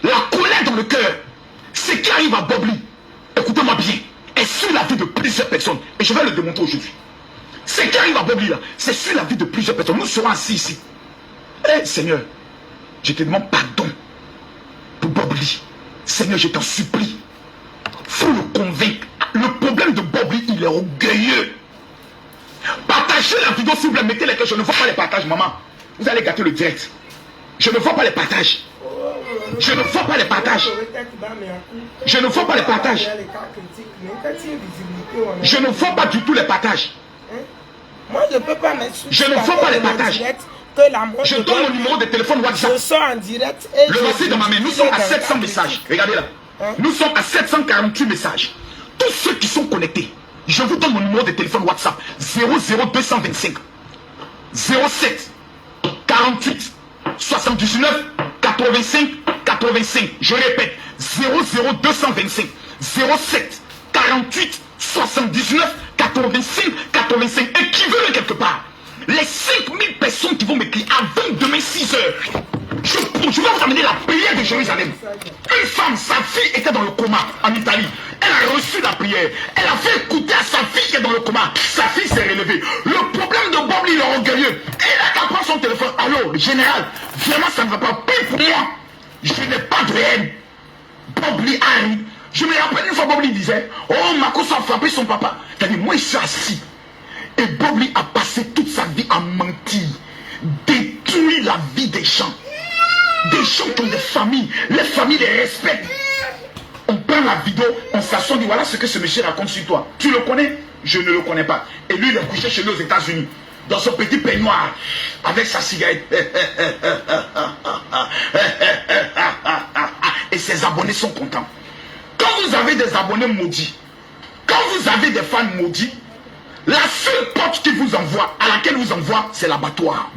La colère dans le cœur. Ce qui arrive à Bob Lee, écoutez-moi bien, est sur la vie de plusieurs personnes. Et je vais le démontrer aujourd'hui. Ce qui arrive à Bob Lee, c'est sur la vie de plusieurs personnes. Nous serons assis ici. Eh Seigneur, je te demande pardon pour Bob Lee. Seigneur, je t'en supplie. Faut le convaincre. Le problème de Bob Lee, il est orgueilleux. Partagez la vidéo s'il vous plaît. Mettez les cœurs. Je ne vois pas les partages, maman. Vous allez gâter le direct. Je ne vois pas les partages. Je ne vois pas les partages. Je ne vois pas les partages. Je ne vois pas du tout les partages. Moi, je ne peux pas mettre sur. Je ne vois pas les partages. Je donne mon numéro de téléphone WhatsApp. Je sors en direct et le voici dans ma main. Nous sommes à 700 messages. Regardez là. Nous sommes à 748 messages. Tous ceux qui sont connectés, je vous donne mon numéro de téléphone WhatsApp. 00225 07 48 79 85 85. Je répète. 00225 07 48 79 85 85. Et qui veut quelque part. les 5000 personnes qui vont m'écrire avant demain 6 heures, je vais vous amener la prière de Jérusalem. Une femme, sa fille était dans le coma en Italie. Elle a reçu la prière. Elle a fait écouter à sa fille qui est dans le coma. Sa fille s'est relevée. Le problème de Bob Lee, le orgueilleux, elle a qu'à prendre son téléphone. Allô, général, vraiment ça ne va pas. Pire pour moi, je n'ai pas de haine. Bob Lee arrive. Je me rappelle une fois, Bob Lee disait, oh, Makosso a frappé son papa. C'est-à-dire, moi, je suis assis. Et Bob Lee a passé toute sa vie à mentir, détruire la vie des gens. Des gens qui ont des familles, les familles les respectent. On prend la vidéo, on s'assoit, on dit voilà ce que ce monsieur raconte sur toi. Tu le connais? Je ne le connais pas. Et lui, il est couché chez lui aux États-Unis, dans son petit peignoir, avec sa cigarette. Et ses abonnés sont contents. Quand vous avez des abonnés maudits, quand vous avez des fans maudits, la seule porte qui vous envoie, à laquelle vous envoie, c'est l'abattoir.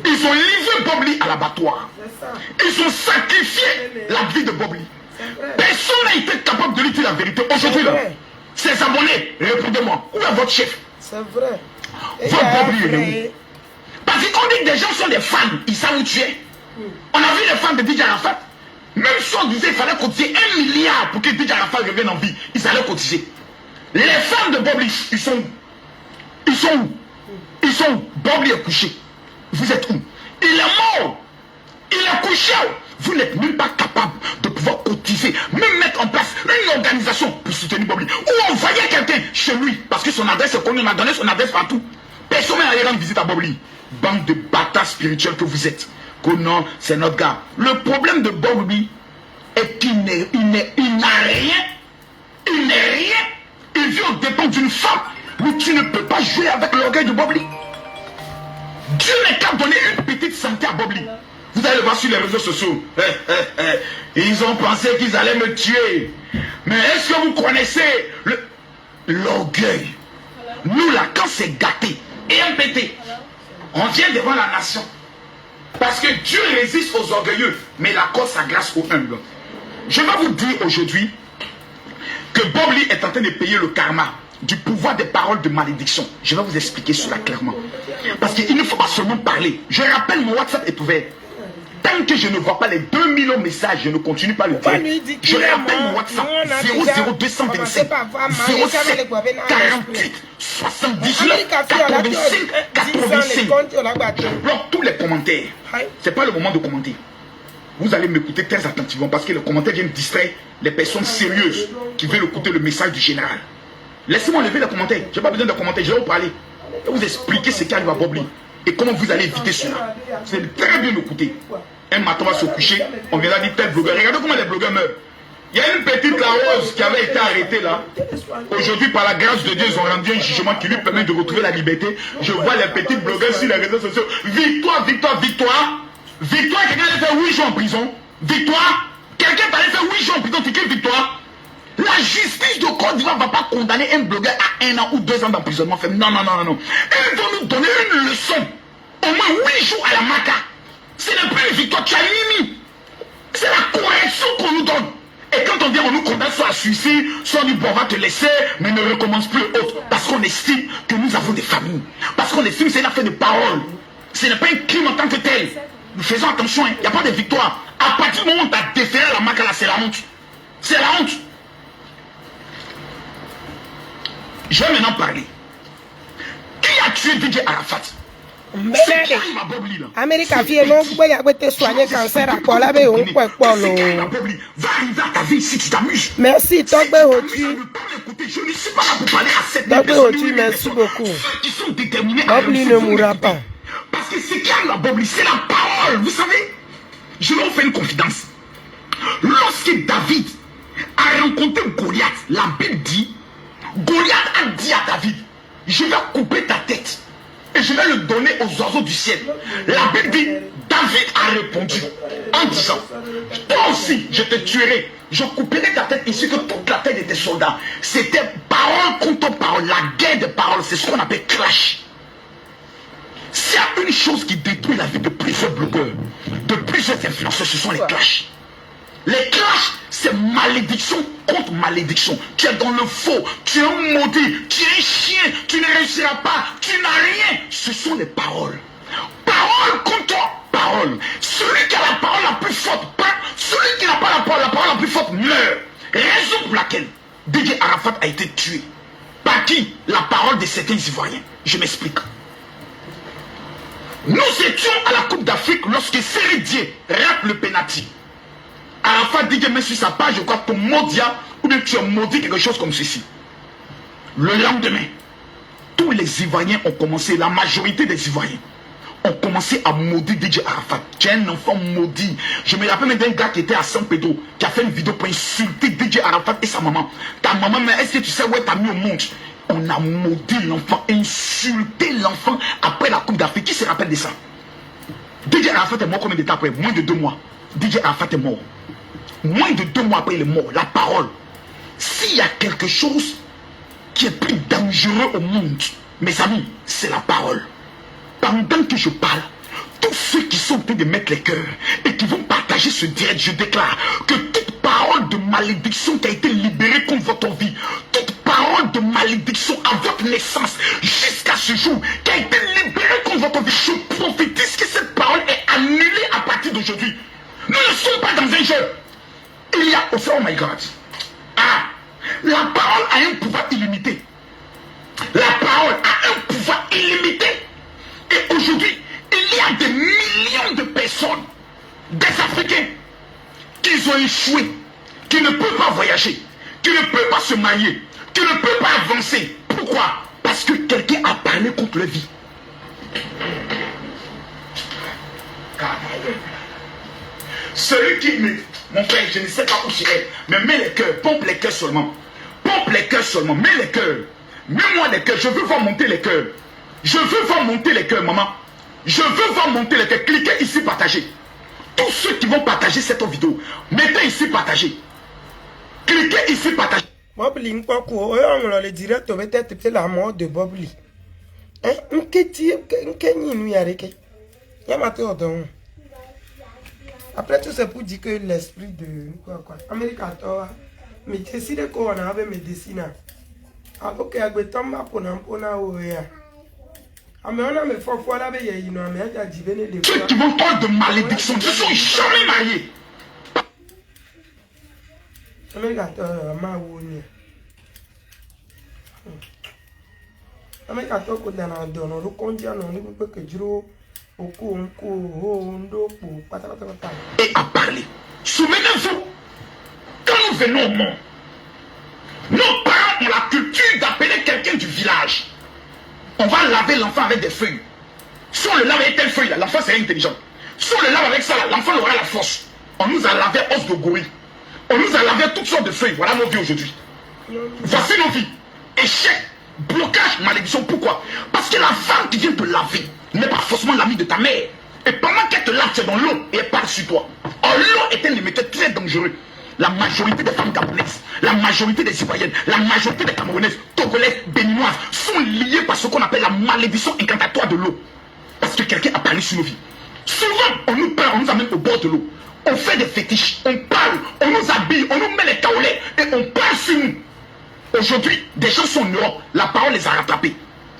Ils ont livré Bob Lee à l'abattoir. Ils ont sacrifié la vie de Bob Lee. Personne n'a été capable de lui dire la vérité. Aujourd'hui, là, ses abonnés, répondez-moi, où est votre chef? C'est vrai. Votre Bob Lee est où? Parce qu'on dit que des gens sont des fans, ils savent où tu es. On a vu les fans de DJ Arafat. Même si on disait qu'il fallait cotiser 1 milliard pour que DJ Arafat revienne en vie, ils allaient cotiser. Les fans de Bob Lee, ils sont où? Ils sont où? Ils sont où? Bob Lee est couché. Vous êtes où? Il est mort. Il est couché. Vous n'êtes même pas capable de pouvoir cotiser, même mettre en place une organisation pour soutenir Bob Lee. Ou envoyer quelqu'un chez lui, parce que son adresse est connue, on a donné son adresse partout. Personne n'a allé rendre visite à Bob Lee. Bande de bâtards spirituels que vous êtes. Que non, c'est notre gars. Le problème de Bob Lee est qu'il n'a rien. Il n'est rien. Il vit au dépend d'une femme. Mais tu ne peux pas jouer avec l'orgueil de Bob Lee. Dieu n'est qu'à donner une petite santé à Bob Lee. Vous allez le voir sur les réseaux sociaux. Ils ont pensé qu'ils allaient me tuer. Mais est-ce que vous connaissez l'orgueil? Nous là, quand c'est gâté et impété, on vient devant la nation. Parce que Dieu résiste aux orgueilleux, mais il accorde sa grâce aux humbles. Je vais vous dire aujourd'hui que Bob Lee est en train de payer le karma du pouvoir des paroles de malédiction. Je vais vous expliquer cela clairement. Parce qu'il ne faut pas seulement parler. Je rappelle, mon WhatsApp est ouvert. Tant que je ne vois pas les 2 millions de messages, je ne continue pas le dire. Je rappelle mon WhatsApp 00225 07 48 79 85 85. Je bloque tous les commentaires. Ce n'est pas le moment de commenter. Vous allez m'écouter très attentivement parce que les commentaires viennent distraire les personnes sérieuses qui veulent écouter le message du général. Laissez-moi lever les commentaires. Je n'ai pas besoin de commenter. Je vais vous parler. Je vais vous expliquer ce qui arrive à Bob Lee et comment vous allez éviter cela. Vous allez très bien écouter. Un matin, on va se coucher. On viendra dire tel blogueur. Regardez comment les blogueurs meurent. Il y a une petite la rose qui avait été arrêtée là. Aujourd'hui, par la grâce de Dieu, ils ont rendu un jugement qui lui permet de retrouver la liberté. Je vois les petites blogueurs sur les réseaux sociaux. Victoire, victoire, victoire. Victoire, quelqu'un allait faire 8 jours en prison. Victoire, quelqu'un allait faire 8 jours en prison. Tu quelle victoire? La justice de Côte d'Ivoire ne va pas condamner un blogueur à 1 an ou 2 ans d'emprisonnement. Non, non, non, non, non. Ils vont nous donner une leçon. Au moins 8 jours à la maca. Ce n'est plus une victoire, tu as mis. C'est la correction qu'on nous donne. Et quand on vient, on nous condamne soit à suicide, soit on dit bon, on va te laisser, mais ne recommence plus autre. Parce qu'on estime que nous avons des familles. Parce qu'on estime que c'est une affaire de parole. Ce n'est pas un crime en tant que tel. Nous faisons attention, il n'y a pas de victoire. À partir du moment où tu as déféré la maca là, c'est la honte. C'est la honte. Je vais maintenant parler. Qui a tué DJ Arafat? Amérique a fait non, vous avez été soigné cancer à quoi là, on peut pas le. Va arriver à ta vie si tu t'amuses. Merci, Togbe Hoti. Je ne suis pas là pour parler à cette Togbe Hoti, merci beaucoup. Qui sont déterminés Bob Lee ne mourra pas. Parce que c'est qui la Bob Lee, c'est la parole. Vous savez, je vais vous faire une confidence. Lorsque David a rencontré Goliath, la Bible dit, Goliath a dit à David, je vais couper ta tête et je vais le donner aux oiseaux du ciel. La Bible dit, David a répondu en disant, toi aussi je te tuerai, je couperai ta tête ainsi que toute la tête de tes soldats. C'était parole contre parole, la guerre de parole, c'est ce qu'on appelle clash. S'il y a une chose qui détruit la vie de plusieurs blogueurs, de plusieurs influenceurs, ce sont les clashs. Les clashs, c'est malédiction contre malédiction. Tu es dans le faux, tu es un maudit, tu es un chien, tu ne réussiras pas, tu n'as rien. Ce sont les paroles. Parole contre toi, parole. Celui qui a la parole la plus forte, celui qui n'a pas la parole la plus forte meurt. Raison pour laquelle DJ Arafat a été tué. Par qui? La parole de certains Ivoiriens. Je m'explique. Nous étions à la Coupe d'Afrique lorsque Seridier rate le penalty. Arafat dit que même sur sa page, je crois que ton maudia, ou bien tu as maudit quelque chose comme ceci. Le lendemain, tous les Ivoiriens ont commencé, la majorité des Ivoiriens ont commencé à maudire DJ Arafat. Tu es un enfant maudit. Je me rappelle même d'un gars qui était à San Pedro, qui a fait une vidéo pour insulter DJ Arafat et sa maman. Ta maman, mais est-ce que tu sais où t'as mis au monde? On a maudit l'enfant, insulté l'enfant après la Coupe d'Afrique. Qui se rappelle de ça? DJ Arafat est mort combien de temps après? Moins de 2 mois. DJ Arafat est mort. Moins de 2 mois après, il est mort. La parole. S'il y a quelque chose qui est plus dangereux au monde, mes amis, c'est la parole. Pendant que je parle, tous ceux qui sont en train de mettre les cœurs et qui vont partager ce direct, je déclare que toute parole de malédiction qui a été libérée contre votre vie, toute parole de malédiction à votre naissance jusqu'à ce jour qui a été libérée contre votre vie, je prophétise que cette parole est annulée à partir d'aujourd'hui. Nous ne sommes pas dans un jeu. Il y a aussi, oh my God, la parole a un pouvoir illimité. La parole a un pouvoir illimité. Et aujourd'hui, il y a des millions de personnes, des Africains, qui ont échoué, qui ne peuvent pas voyager, qui ne peuvent pas se marier, qui ne peuvent pas avancer. Pourquoi? Parce que quelqu'un a parlé contre leur vie. Celui qui me... Mon frère, je ne sais pas où tu es, mais mets les cœurs, pompe les cœurs seulement. Pompe les cœurs seulement, mets les cœurs. Mets-moi les cœurs, je veux voir monter les cœurs. Je veux voir monter les cœurs, maman. Je veux voir monter les cœurs. Cliquez ici, partagez. Tous ceux qui vont partager cette vidéo, mettez ici, partagez. Cliquez ici, partagez. Bobli, le direct va être la mort de Bobli. Après tout, c'est pour dire que l'esprit de Amérique a tort. Mais décide qu'on avait médecine. Alors que a betomba pour n'empona oya. Ceux qui vont parler de malédiction ne sont jamais mariés. Et à parler. Souvenez-vous, quand nous venons au monde, nos parents ont la culture d'appeler quelqu'un du village. On va laver l'enfant avec des feuilles. Si on le lave avec telle feuille, l'enfant serait intelligent. Si on le lave avec ça, l'enfant aura la force. On nous a lavé os de gorille. On nous a lavé toutes sortes de feuilles. Voilà nos vies aujourd'hui. Voici nos vies. Échec, blocage, malédiction. Pourquoi? Parce que la femme qui vient te laver n'est pas forcément l'amie de ta mère. Et pendant qu'elle te lave, tu es dans l'eau et elle parle sur toi. Or, l'eau est un émetteur très dangereux. La majorité des femmes gabonaises, la majorité des Ivoiriennes, la majorité des Camerounaises, Togolaises, Béninoises sont liées par ce qu'on appelle la malédiction incantatoire de l'eau. Parce que quelqu'un a parlé sur nos vies. Souvent, on nous parle, on nous amène au bord de l'eau. On fait des fétiches, on parle, on nous habille, on nous met les kaolets et on parle sur nous. Aujourd'hui, des gens sont en Europe, la parole les a rattrapés.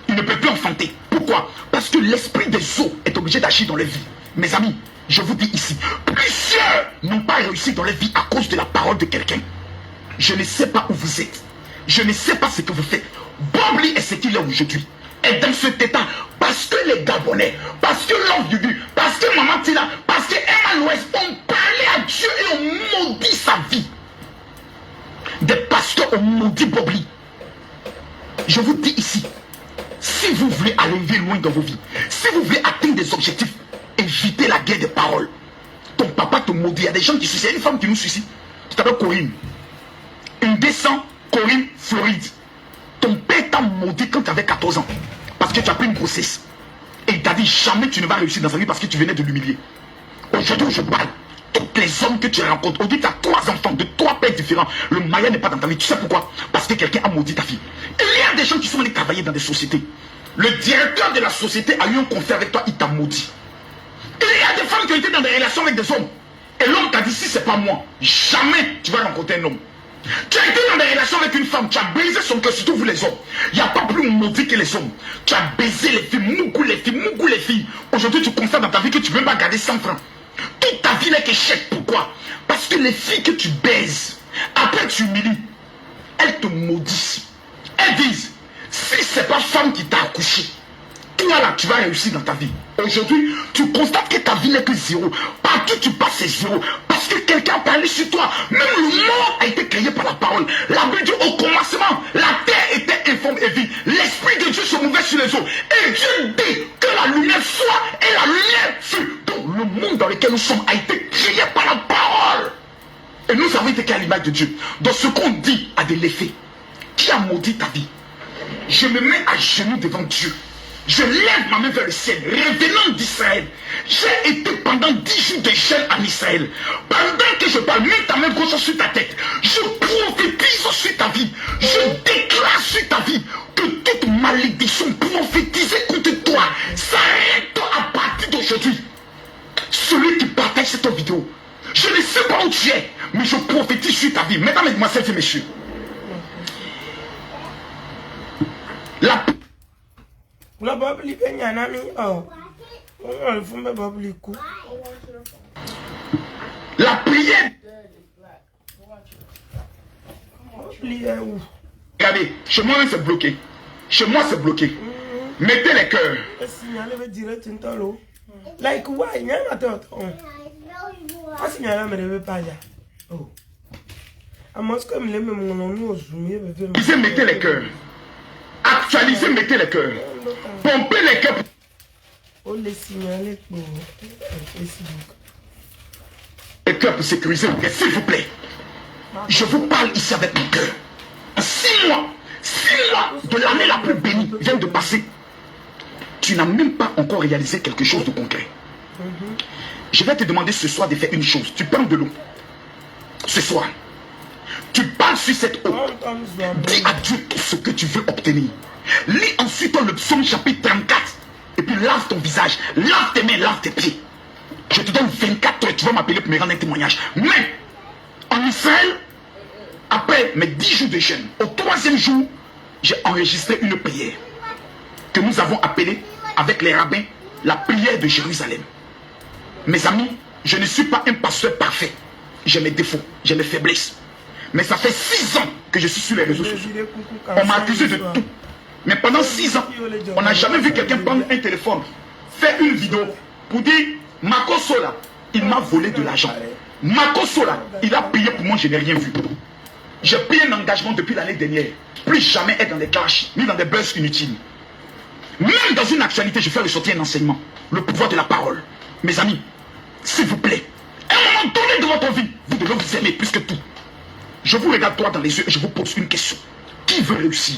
Ils ne peuvent plus enfanter. Pourquoi? Parce que l'esprit des eaux est obligé d'agir dans les vies. Mes amis, je vous dis ici, plusieurs n'ont pas réussi dans leur vie à cause de la parole de quelqu'un. Je ne sais pas où vous êtes. Je ne sais pas ce que vous faites. Bobli est ce qu'il est aujourd'hui. Et dans cet état, parce que les Gabonais, parce que l'homme du but, parce que Maman Tila, parce que Emma Louest ont parlé à Dieu et ont maudit sa vie. Des pasteurs ont maudit Bobli. Je vous dis ici, si vous voulez aller loin dans vos vies, si vous voulez atteindre des objectifs, évitez la guerre des paroles. Ton papa te maudit. Il y a des gens qui suicident. Il y a une femme qui nous suicide. Tu t'appelles Corinne. Une descend Corinne Floride. Ton père t'a maudit quand tu avais 14 ans. Parce que tu as pris une grossesse. Et il t'a dit jamais tu ne vas réussir dans sa vie parce que tu venais de l'humilier. Aujourd'hui où je parle, tous les hommes que tu rencontres, aujourd'hui tu as 3 enfants de 3 pères différents. Le mariage n'est pas dans ta vie. Tu sais pourquoi? Parce que quelqu'un a maudit ta fille. Il y a des gens qui sont allés travailler dans des sociétés. Le directeur de la société a eu un conflit avec toi, il t'a maudit. Il y a des femmes qui ont été dans des relations avec des hommes. Et l'homme t'a dit, si c'est pas moi, jamais tu vas rencontrer un homme. Tu as été dans des relations avec une femme, tu as baisé son cœur, surtout vous les hommes. Il n'y a pas plus maudit que les hommes. Tu as baisé les filles, mougou les filles. Aujourd'hui, tu constates dans ta vie que tu ne veux pas garder 100 francs. Toute ta vie n'est qu'échec. Pourquoi? Parce que les filles que tu baises, après tu humilies, elles te maudissent. Elles disent, si c'est pas femme qui t'a accouché, toi là, tu vas réussir dans ta vie. Aujourd'hui, tu constates que ta vie n'est que zéro. Partout tu passes, c'est zéro. Parce que quelqu'un a parlé sur toi. Même le monde a été créé par la parole. La Bible dit au commencement, la terre était informe et vide. L'Esprit de Dieu se mouvait sur les eaux. Et Dieu dit que la lumière soit et la lumière fut. Donc le monde dans lequel nous sommes a été créé par la parole. Et nous avons été créés à l'image de Dieu. Donc ce qu'on dit a de l'effet. Qui a maudit ta vie? Je me mets à genoux devant Dieu. Je lève ma main vers le ciel, revenant d'Israël. J'ai été pendant 10 jours de jeûne en Israël. Pendant que je parle, mets ta main gauche sur ta tête. Je prophétise sur ta vie. Je déclare sur ta vie que toute malédiction prophétisée contre toi s'arrête à partir d'aujourd'hui. Celui qui partage cette vidéo, je ne sais pas où tu es, mais je prophétise sur ta vie. Mesdames, mesdemoiselles et messieurs, la Bible est nyanami oh on fume Bible coup la prière. Regardez, chez moi c'est bloqué. Chez moi c'est bloqué. Mettez les cœurs. Signalez direct une tolo. Like why n'y a pas de temps. Ah signaler me rêve pas ya. Oh. À moi ce que me l'aime mon nom Lisez, mettez les cœurs. Actualisez, mettez les cœurs. Pompez les cœurs. On les signaler pour Facebook. Les cœurs pour sécuriser. S'il vous plaît. Je vous parle ici avec mon cœur. 6 mois de l'année la plus bénie viennent de passer. Tu n'as même pas encore réalisé quelque chose de concret. Je vais te demander ce soir de faire une chose. Tu prends de l'eau. Ce soir. Tu parles sur cette eau. Dis à Dieu tout ce que tu veux obtenir. Lis ensuite le psaume chapitre 34. Et puis lave ton visage. Lave tes mains, lave tes pieds. Je te donne 24 heures. Tu vas m'appeler pour me rendre un témoignage. Mais, en Israël, après mes 10 jours de jeûne, au 3e jour, j'ai enregistré une prière que nous avons appelée, avec les rabbins, la prière de Jérusalem. Mes amis, je ne suis pas un pasteur parfait. J'ai mes défauts, j'ai mes faiblesses. Mais ça fait 6 ans que je suis sur les réseaux sociaux. On m'a accusé de tout. Mais pendant 6 ans, on n'a jamais vu quelqu'un prendre un téléphone, faire une vidéo pour dire Marco Sola, il m'a volé de l'argent. Marco Sola, il a payé pour moi, je n'ai rien vu. J'ai pris un engagement depuis l'année dernière. Plus jamais être dans des clashs, ni dans des buzz inutiles. Même dans une actualité, je fais ressortir un enseignement. Le pouvoir de la parole. Mes amis, s'il vous plaît, à un moment donné de votre vie, vous devez vous aimer plus que tout. Je vous regarde droit dans les yeux et je vous pose une question. Qui veut réussir?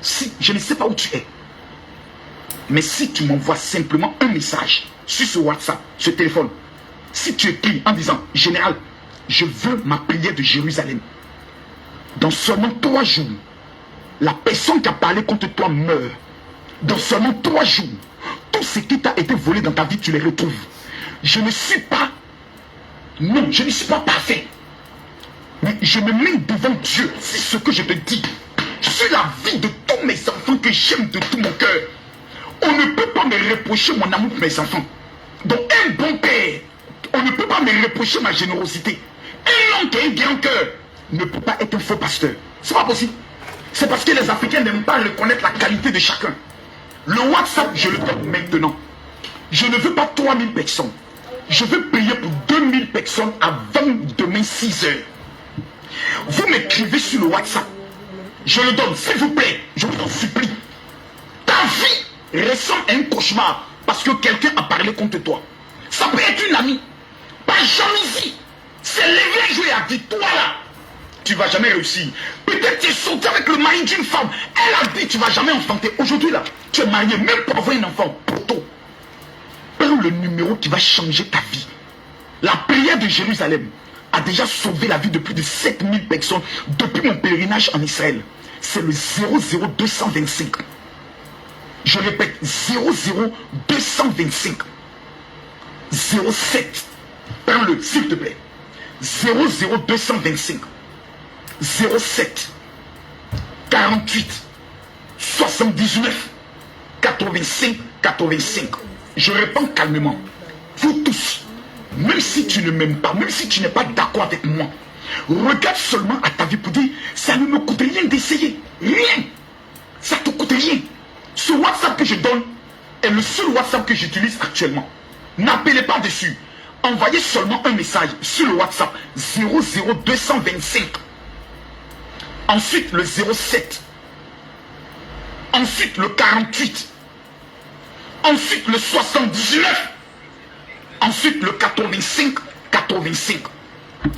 Si je ne sais pas où tu es, mais si tu m'envoies simplement un message sur ce WhatsApp, ce téléphone, si tu écris en disant Général, je veux ma prière de Jérusalem. Dans seulement 3 jours, la personne qui a parlé contre toi meurt. Dans seulement 3 jours, tout ce qui t'a été volé dans ta vie, tu les retrouves. Je ne suis pas, non, je ne suis pas parfait. Mais je me mets devant Dieu, c'est ce que je te dis. Sur la vie de tous mes enfants que j'aime de tout mon cœur. On ne peut pas me reprocher mon amour pour mes enfants. Donc un bon père, on ne peut pas me reprocher ma générosité. Un homme qui a un grand cœur ne peut pas être un faux pasteur. C'est pas possible. C'est parce que les Africains n'aiment pas reconnaître la qualité de chacun. Le WhatsApp, je le donne maintenant. Je ne veux pas 3000 personnes. Je veux payer pour 2000 personnes avant demain 6 heures. Vous m'écrivez sur le WhatsApp. Je le donne, s'il vous plaît. Je vous en supplie. Ta vie ressemble à un cauchemar parce que quelqu'un a parlé contre toi. Ça peut être une amie. Pas jalousie. C'est levé un jour et a dit, toi là, tu ne vas jamais réussir. Peut-être tu es sorti avec le mari d'une femme. Elle a dit, tu ne vas jamais enfanter. Aujourd'hui là, tu es marié, même pour avoir un enfant. Pourtant, prends le numéro qui va changer ta vie. La prière de Jérusalem a déjà sauvé la vie de plus de 7000 personnes depuis mon pèlerinage en Israël. C'est le 00225. Je répète, 00225 07 Prends-le, s'il te plaît. 00225 07 48 79 85 85. Je réponds calmement. Vous tous, même si tu ne m'aimes pas, même si tu n'es pas d'accord avec moi, regarde seulement à ta vie pour dire, ça ne me coûte rien d'essayer. Rien. Ça ne te coûte rien. Ce WhatsApp que je donne est le seul WhatsApp que j'utilise actuellement. N'appelez pas dessus. Envoyez seulement un message sur le WhatsApp 00225. Ensuite le 07. Ensuite le 48. Ensuite le 79. Ensuite le 85. 85.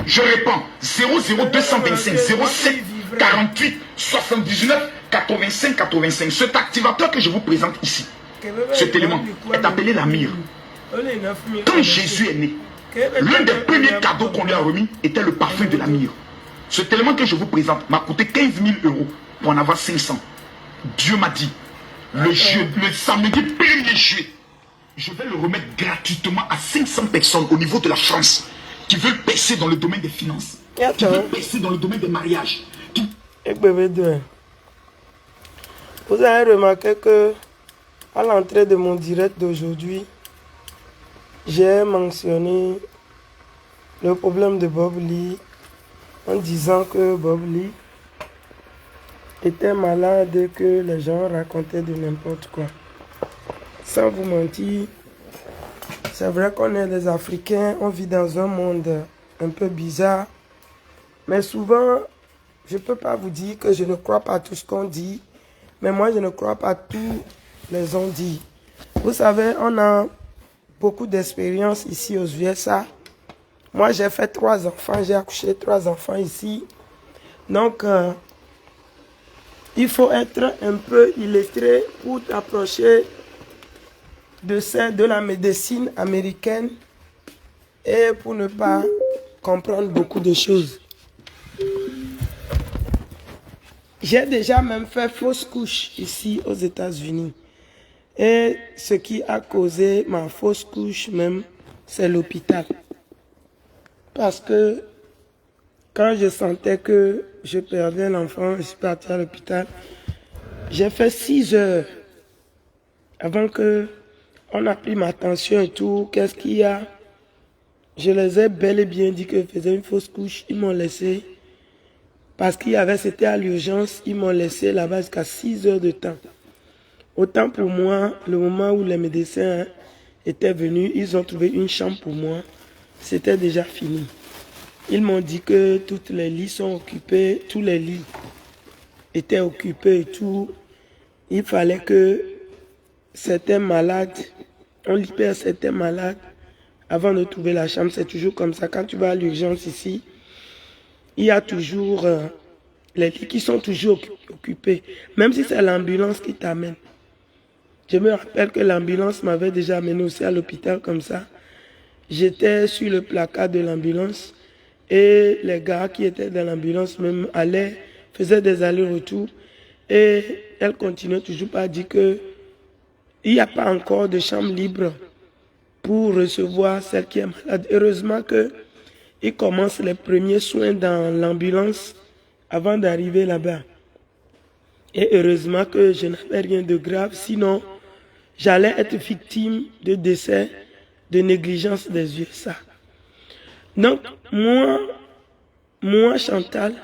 Je réponds 00225 07 48 79 85 85. Cet activateur que je vous présente ici, cet élément est appelé la mire. Quand Jésus est né, l'un des premiers cadeaux qu'on lui a remis était le parfum de la myrrhe. Cet élément que je vous présente m'a coûté 15 000 € pour en avoir 500. Dieu m'a dit, le samedi 1er juillet, je vais le remettre gratuitement à 500 personnes au niveau de la France qui veulent percer dans le domaine des finances, qui veulent percer dans le domaine des mariages. Vous avez remarqué que à l'entrée de mon direct d'aujourd'hui, j'ai mentionné le problème de Bob Lee en disant que Bob Lee était malade et que les gens racontaient de n'importe quoi. Sans vous mentir, c'est vrai qu'on est des Africains, on vit dans un monde un peu bizarre, mais souvent, je ne peux pas vous dire que je ne crois pas à tout ce qu'on dit, mais moi je ne crois pas à tous les on dit. Vous savez, on a beaucoup d'expérience ici aux USA. Moi, j'ai fait 3 enfants, j'ai accouché 3 enfants ici. Donc, il faut être un peu illettré pour t'approcher de la médecine américaine et pour ne pas comprendre beaucoup de choses. J'ai déjà même fait fausse couche ici aux États-Unis. Et ce qui a causé ma fausse couche même, c'est l'hôpital. Parce que quand je sentais que je perdais l'enfant, je suis parti à l'hôpital. J'ai fait 6 heures avant que on a pris ma tension et tout. Qu'est-ce qu'il y a? Je les ai bel et bien dit que je faisais une fausse couche. Ils m'ont laissé. Parce qu'il y avait, c'était à l'urgence, ils m'ont laissé là-bas jusqu'à 6 heures de temps. Autant pour moi, le moment où les médecins étaient venus, ils ont trouvé une chambre pour moi. C'était déjà fini. Ils m'ont dit que toutes les lits sont occupés, tous les lits étaient occupés et tout. Il fallait que certains malades, on libère certains malades avant de trouver la chambre. C'est toujours comme ça. Quand tu vas à l'urgence ici, il y a toujours les lits qui sont toujours occupés, même si c'est l'ambulance qui t'amène. Je me rappelle que l'ambulance m'avait déjà amené aussi à l'hôpital comme ça. J'étais sur le placard de l'ambulance et les gars qui étaient dans l'ambulance même faisaient des allers-retours et elle continuait toujours par dire que il n'y a pas encore de chambre libre pour recevoir celle qui est malade. Heureusement qu'ils commencent les premiers soins dans l'ambulance avant d'arriver là-bas. Et heureusement que je n'avais rien de grave, sinon j'allais être victime de décès, de négligence des USA. Donc, moi Chantal,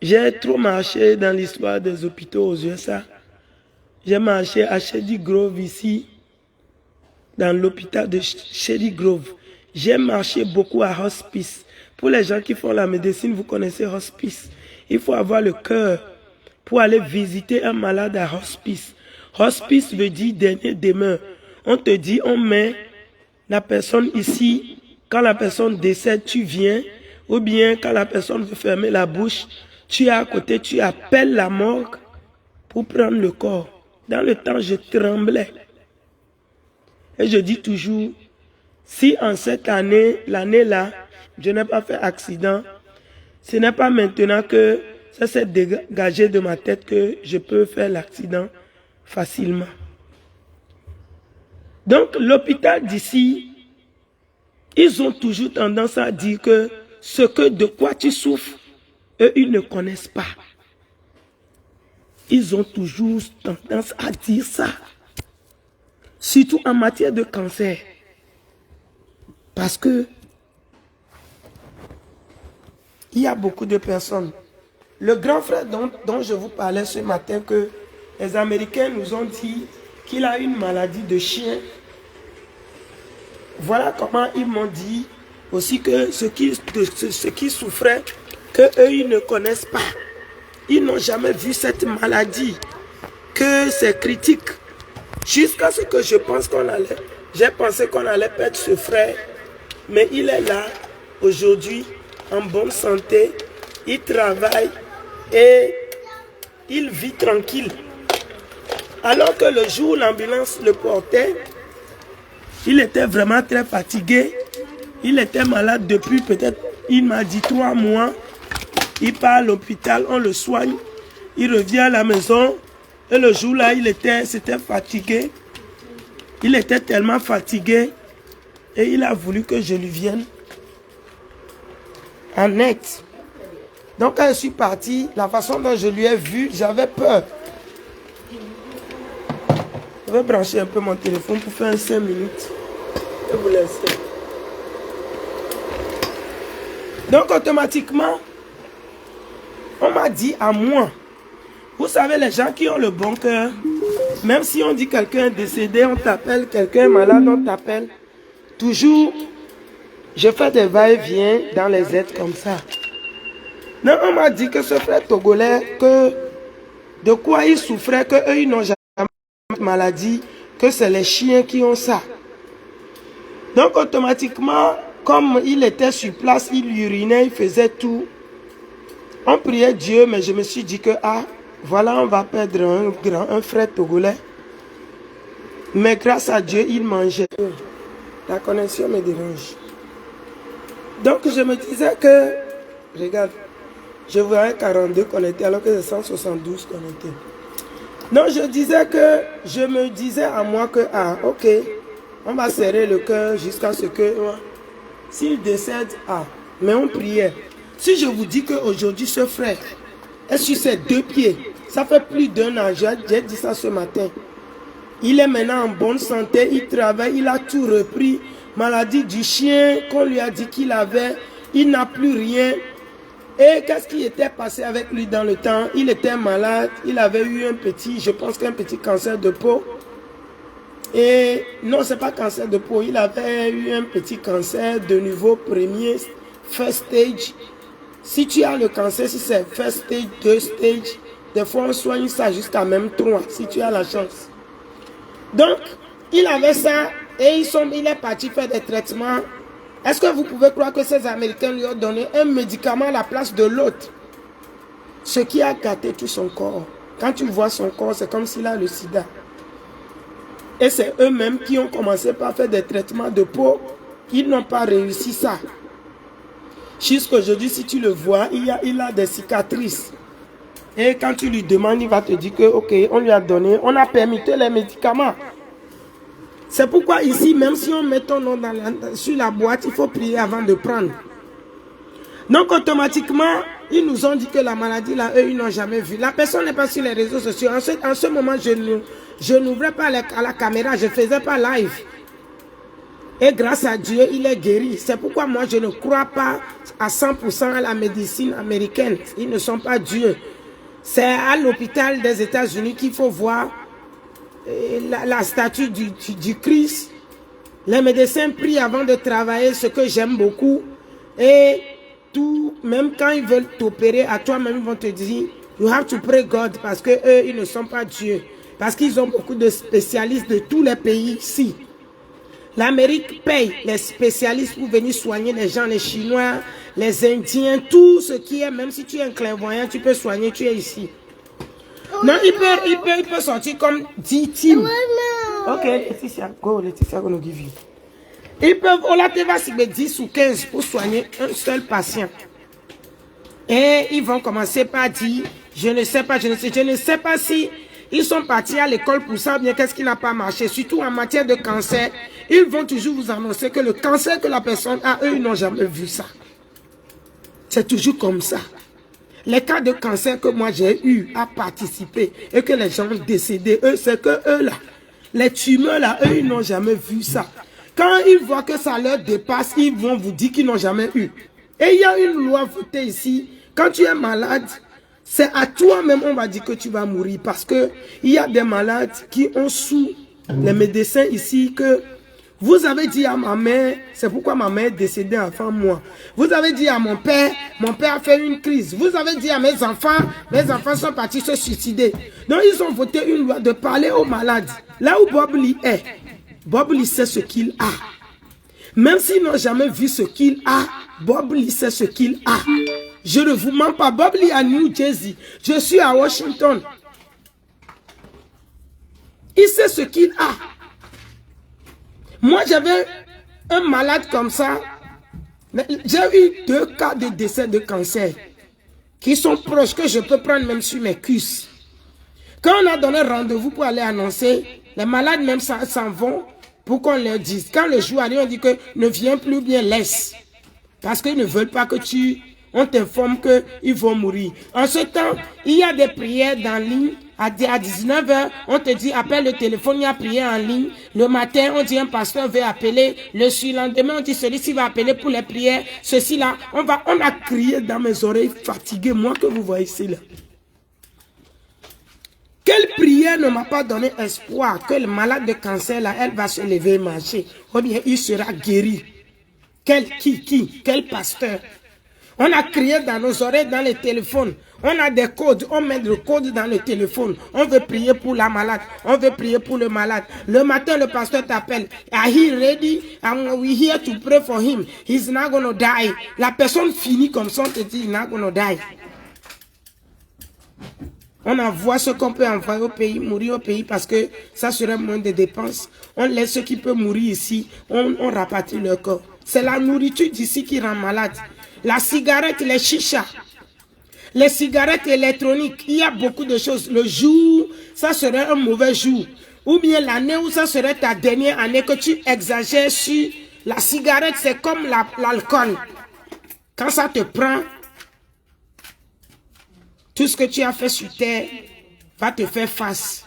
j'ai trop marché dans l'histoire des hôpitaux aux USA. J'ai marché à Shady Grove ici, dans l'hôpital de Shady Grove. J'ai marché beaucoup à hospice. Pour les gens qui font la médecine, vous connaissez hospice. Il faut avoir le cœur pour aller visiter un malade à hospice. Hospice veut dire dernier demeure. On te dit, on met la personne ici. Quand la personne décède, tu viens. Ou bien quand la personne veut fermer la bouche, tu es à côté, tu appelles la morgue pour prendre le corps. Dans le temps, je tremblais. Et je dis toujours, si en cette année, l'année-là, je n'ai pas fait accident, ce n'est pas maintenant que ça s'est dégagé de ma tête que je peux faire l'accident facilement. Donc, l'hôpital d'ici, ils ont toujours tendance à dire que ce que de quoi tu souffres, eux, ils ne connaissent pas. Ils ont toujours tendance à dire ça. Surtout en matière de cancer. Parce que il y a beaucoup de personnes. Le grand frère dont je vous parlais ce matin, que les Américains nous ont dit qu'il a une maladie de chien. Voilà comment ils m'ont dit aussi que ce qui souffrait, qu'eux ils ne connaissent pas. Ils n'ont jamais vu cette maladie, que c'est critique. Jusqu'à ce que je pense qu'on allait, j'ai pensé qu'on allait perdre ce frère, mais il est là aujourd'hui, en bonne santé, il travaille et il vit tranquille. Alors que le jour où l'ambulance le portait, il était vraiment très fatigué. Il était malade depuis peut-être, il m'a dit 3 mois. Il part à l'hôpital, on le soigne. Il revient à la maison. Et le jour-là, c'était fatigué. Il était tellement fatigué. Et il a voulu que je lui vienne en aide. Donc quand je suis parti, la façon dont je lui ai vu, j'avais peur. Je vais brancher un peu mon téléphone pour faire 5 minutes. Je vous laisse. Donc automatiquement, on m'a dit à moi, vous savez les gens qui ont le bon cœur, même si on dit quelqu'un est décédé, on t'appelle, quelqu'un est malade, on t'appelle. Toujours, je fais des va-et-vient dans les aides comme ça. Non, on m'a dit que ce frère togolais, que de quoi il souffrait, qu'eux ils n'ont jamais de maladie, que c'est les chiens qui ont ça. Donc automatiquement, comme il était sur place, il urinait, il faisait tout. On priait Dieu, mais je me suis dit que, voilà, on va perdre un frère togolais. Mais grâce à Dieu, il mangeait. La connexion me dérange. Donc je me disais que, regarde, je voyais 42 connectés alors que c'est 172 connectés. Donc je me disais à moi que, ok, on va serrer le cœur jusqu'à ce que, s'il décède, mais on priait. Si je vous dis qu'aujourd'hui ce frère est sur ses 2 pieds, ça fait plus d'1 an, j'ai dit ça ce matin. Il est maintenant en bonne santé, il travaille, il a tout repris. Maladie du chien qu'on lui a dit qu'il avait, il n'a plus rien. Et qu'est-ce qui était passé avec lui dans le temps? Il était malade, il avait eu je pense qu'un petit cancer de peau. Et non, c'est pas cancer de peau, il avait eu un petit cancer de niveau premier, first stage. Si tu as le cancer, si c'est first stage, 2 stage, des fois on soigne ça jusqu'à même 3, si tu as la chance. Donc, il avait ça et il est parti faire des traitements. Est-ce que vous pouvez croire que ces Américains lui ont donné un médicament à la place de l'autre? Ce qui a gâté tout son corps. Quand tu vois son corps, c'est comme s'il a le sida. Et c'est eux-mêmes qui ont commencé par faire des traitements de peau. Ils n'ont pas réussi ça. Jusqu'aujourd'hui, si tu le vois, il a des cicatrices. Et quand tu lui demandes, il va te dire que, ok, on lui a donné, on a permis les médicaments. C'est pourquoi ici, même si on met ton nom sur la boîte, il faut prier avant de prendre. Donc automatiquement, ils nous ont dit que la maladie, là, eux, ils n'ont jamais vu. La personne n'est pas sur les réseaux sociaux. En ce moment, je n'ouvrais pas à la caméra, je ne faisais pas live. Et grâce à Dieu, il est guéri. C'est pourquoi moi, je ne crois pas à 100% à la médecine américaine. Ils ne sont pas Dieu. C'est à l'hôpital des États-Unis qu'il faut voir la statue du Christ. Les médecins prient avant de travailler, ce que j'aime beaucoup. Et tout, même quand ils veulent t'opérer, à toi-même, ils vont te dire, you have to pray God, parce que eux, ils ne sont pas Dieu. Parce qu'ils ont beaucoup de spécialistes de tous les pays ici. L'Amérique paye les spécialistes pour venir soigner les gens, les Chinois, les Indiens, tout ce qui est, même si tu es un clairvoyant, tu peux soigner, tu es ici. Non, il peut sortir comme 10 teams. Ok, Laetitia, go, Laetitia, gonna give you. Ils peuvent, on la va signer 10 ou 15 pour soigner un seul patient. Et ils vont commencer par dire, je ne sais pas si ils sont partis à l'école pour ça, bien qu'est-ce qui n'a pas marché. Surtout en matière de cancer, ils vont toujours vous annoncer que le cancer que la personne a, eux, ils n'ont jamais vu ça. C'est toujours comme ça. Les cas de cancer que moi j'ai eu à participer et que les gens ont décédé, eux, c'est que eux là, les tumeurs là, eux, ils n'ont jamais vu ça. Quand ils voient que ça leur dépasse, ils vont vous dire qu'ils n'ont jamais eu. Et il y a une loi votée ici, quand tu es malade, c'est à toi-même on va dire que tu vas mourir. Parce que il y a des malades qui ont sous les médecins ici que vous avez dit à ma mère, c'est pourquoi ma mère est décédée avant moi. Vous avez dit à mon père a fait une crise. Vous avez dit à mes enfants sont partis se suicider. Donc ils ont voté une loi de parler aux malades. Là où Bob Lee est, Bob Lee sait ce qu'il a. Même s'ils n'ont jamais vu ce qu'il a, Bob Lee sait ce qu'il a. Je ne vous mens pas, Bob Lee à New Jersey, je suis à Washington. Il sait ce qu'il a. Moi, j'avais un malade comme ça. J'ai eu 2 cas de décès de cancer qui sont proches, que je peux prendre même sur mes cuisses. Quand on a donné rendez-vous pour aller annoncer, les malades même s'en vont pour qu'on leur dise. Quand le jour arrive, on dit que ne viens plus, bien laisse. Parce qu'ils ne veulent pas que on t'informe qu'ils vont mourir. En ce temps, il y a des prières dans ligne. À 19h, on te dit, appelle le téléphone, il y a prière en ligne. Le matin, on dit, un pasteur veut appeler. Le surlendemain, on dit, celui-ci va appeler pour les prières. Ceci-là, on a crié dans mes oreilles fatiguées, moi que vous voyez ici là. Quelle prière ne m'a pas donné espoir que le malade de cancer, là, elle va se lever et marcher. Ou bien, il sera guéri. Quel pasteur? On a crié dans nos oreilles, dans les téléphones. On a des codes, on met le code dans le téléphone. On veut prier pour la malade. On veut prier pour le malade. Le matin, le pasteur t'appelle. Are he ready? We here to pray for him. He's not gonna die. La personne finit comme ça, on te dit, he's not gonna die. On envoie ce qu'on peut envoyer au pays, mourir au pays parce que ça serait moins de dépenses. On laisse ceux qui peuvent mourir ici. On rapatrie leur corps. C'est la nourriture d'ici qui rend malade. La cigarette, les chichas, les cigarettes électroniques, il y a beaucoup de choses. Le jour, ça serait un mauvais jour. Ou bien l'année où ça serait ta dernière année que tu exagères sur la cigarette, c'est comme l'alcool. Quand ça te prend, tout ce que tu as fait sur terre va te faire face.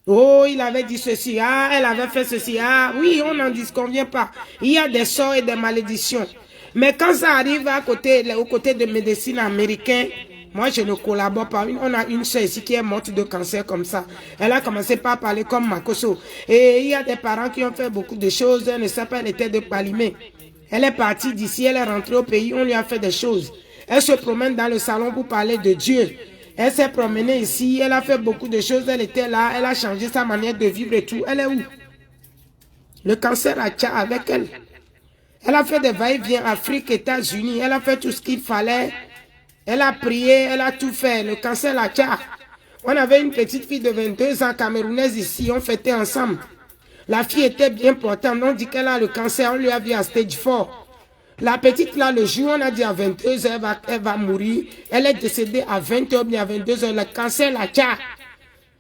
Oh, il avait dit ceci, ah, elle avait fait ceci, ah, oui, on n'en disconvient pas. Il y a des sorts et des malédictions. Mais quand ça arrive aux côtés de médecine américaine, moi je ne collabore pas. On a une soeur ici qui est morte de cancer comme ça. Elle a commencé par parler comme Makoso. Et il y a des parents qui ont fait beaucoup de choses. Elle ne sait pas, elle était de Palimé. Elle est partie d'ici, elle est rentrée au pays, on lui a fait des choses. Elle se promène dans le salon pour parler de Dieu. Elle s'est promenée ici, elle a fait beaucoup de choses, elle était là, elle a changé sa manière de vivre et tout. Elle est où? Le cancer a tcha avec elle. Elle a fait des va-et-vient Afrique, États-Unis. Elle a fait tout ce qu'il fallait. Elle a prié, elle a tout fait. Le cancer l'a tcha. On avait une petite fille de 22 ans camerounaise ici. On fêtait ensemble. La fille était bien portante. On dit qu'elle a le cancer. On lui a vu à stage 4. La petite là, le jour, on a dit à 22 h elle va mourir. Elle est décédée à 20 h, bien à 22 h. Le cancer l'a tcha.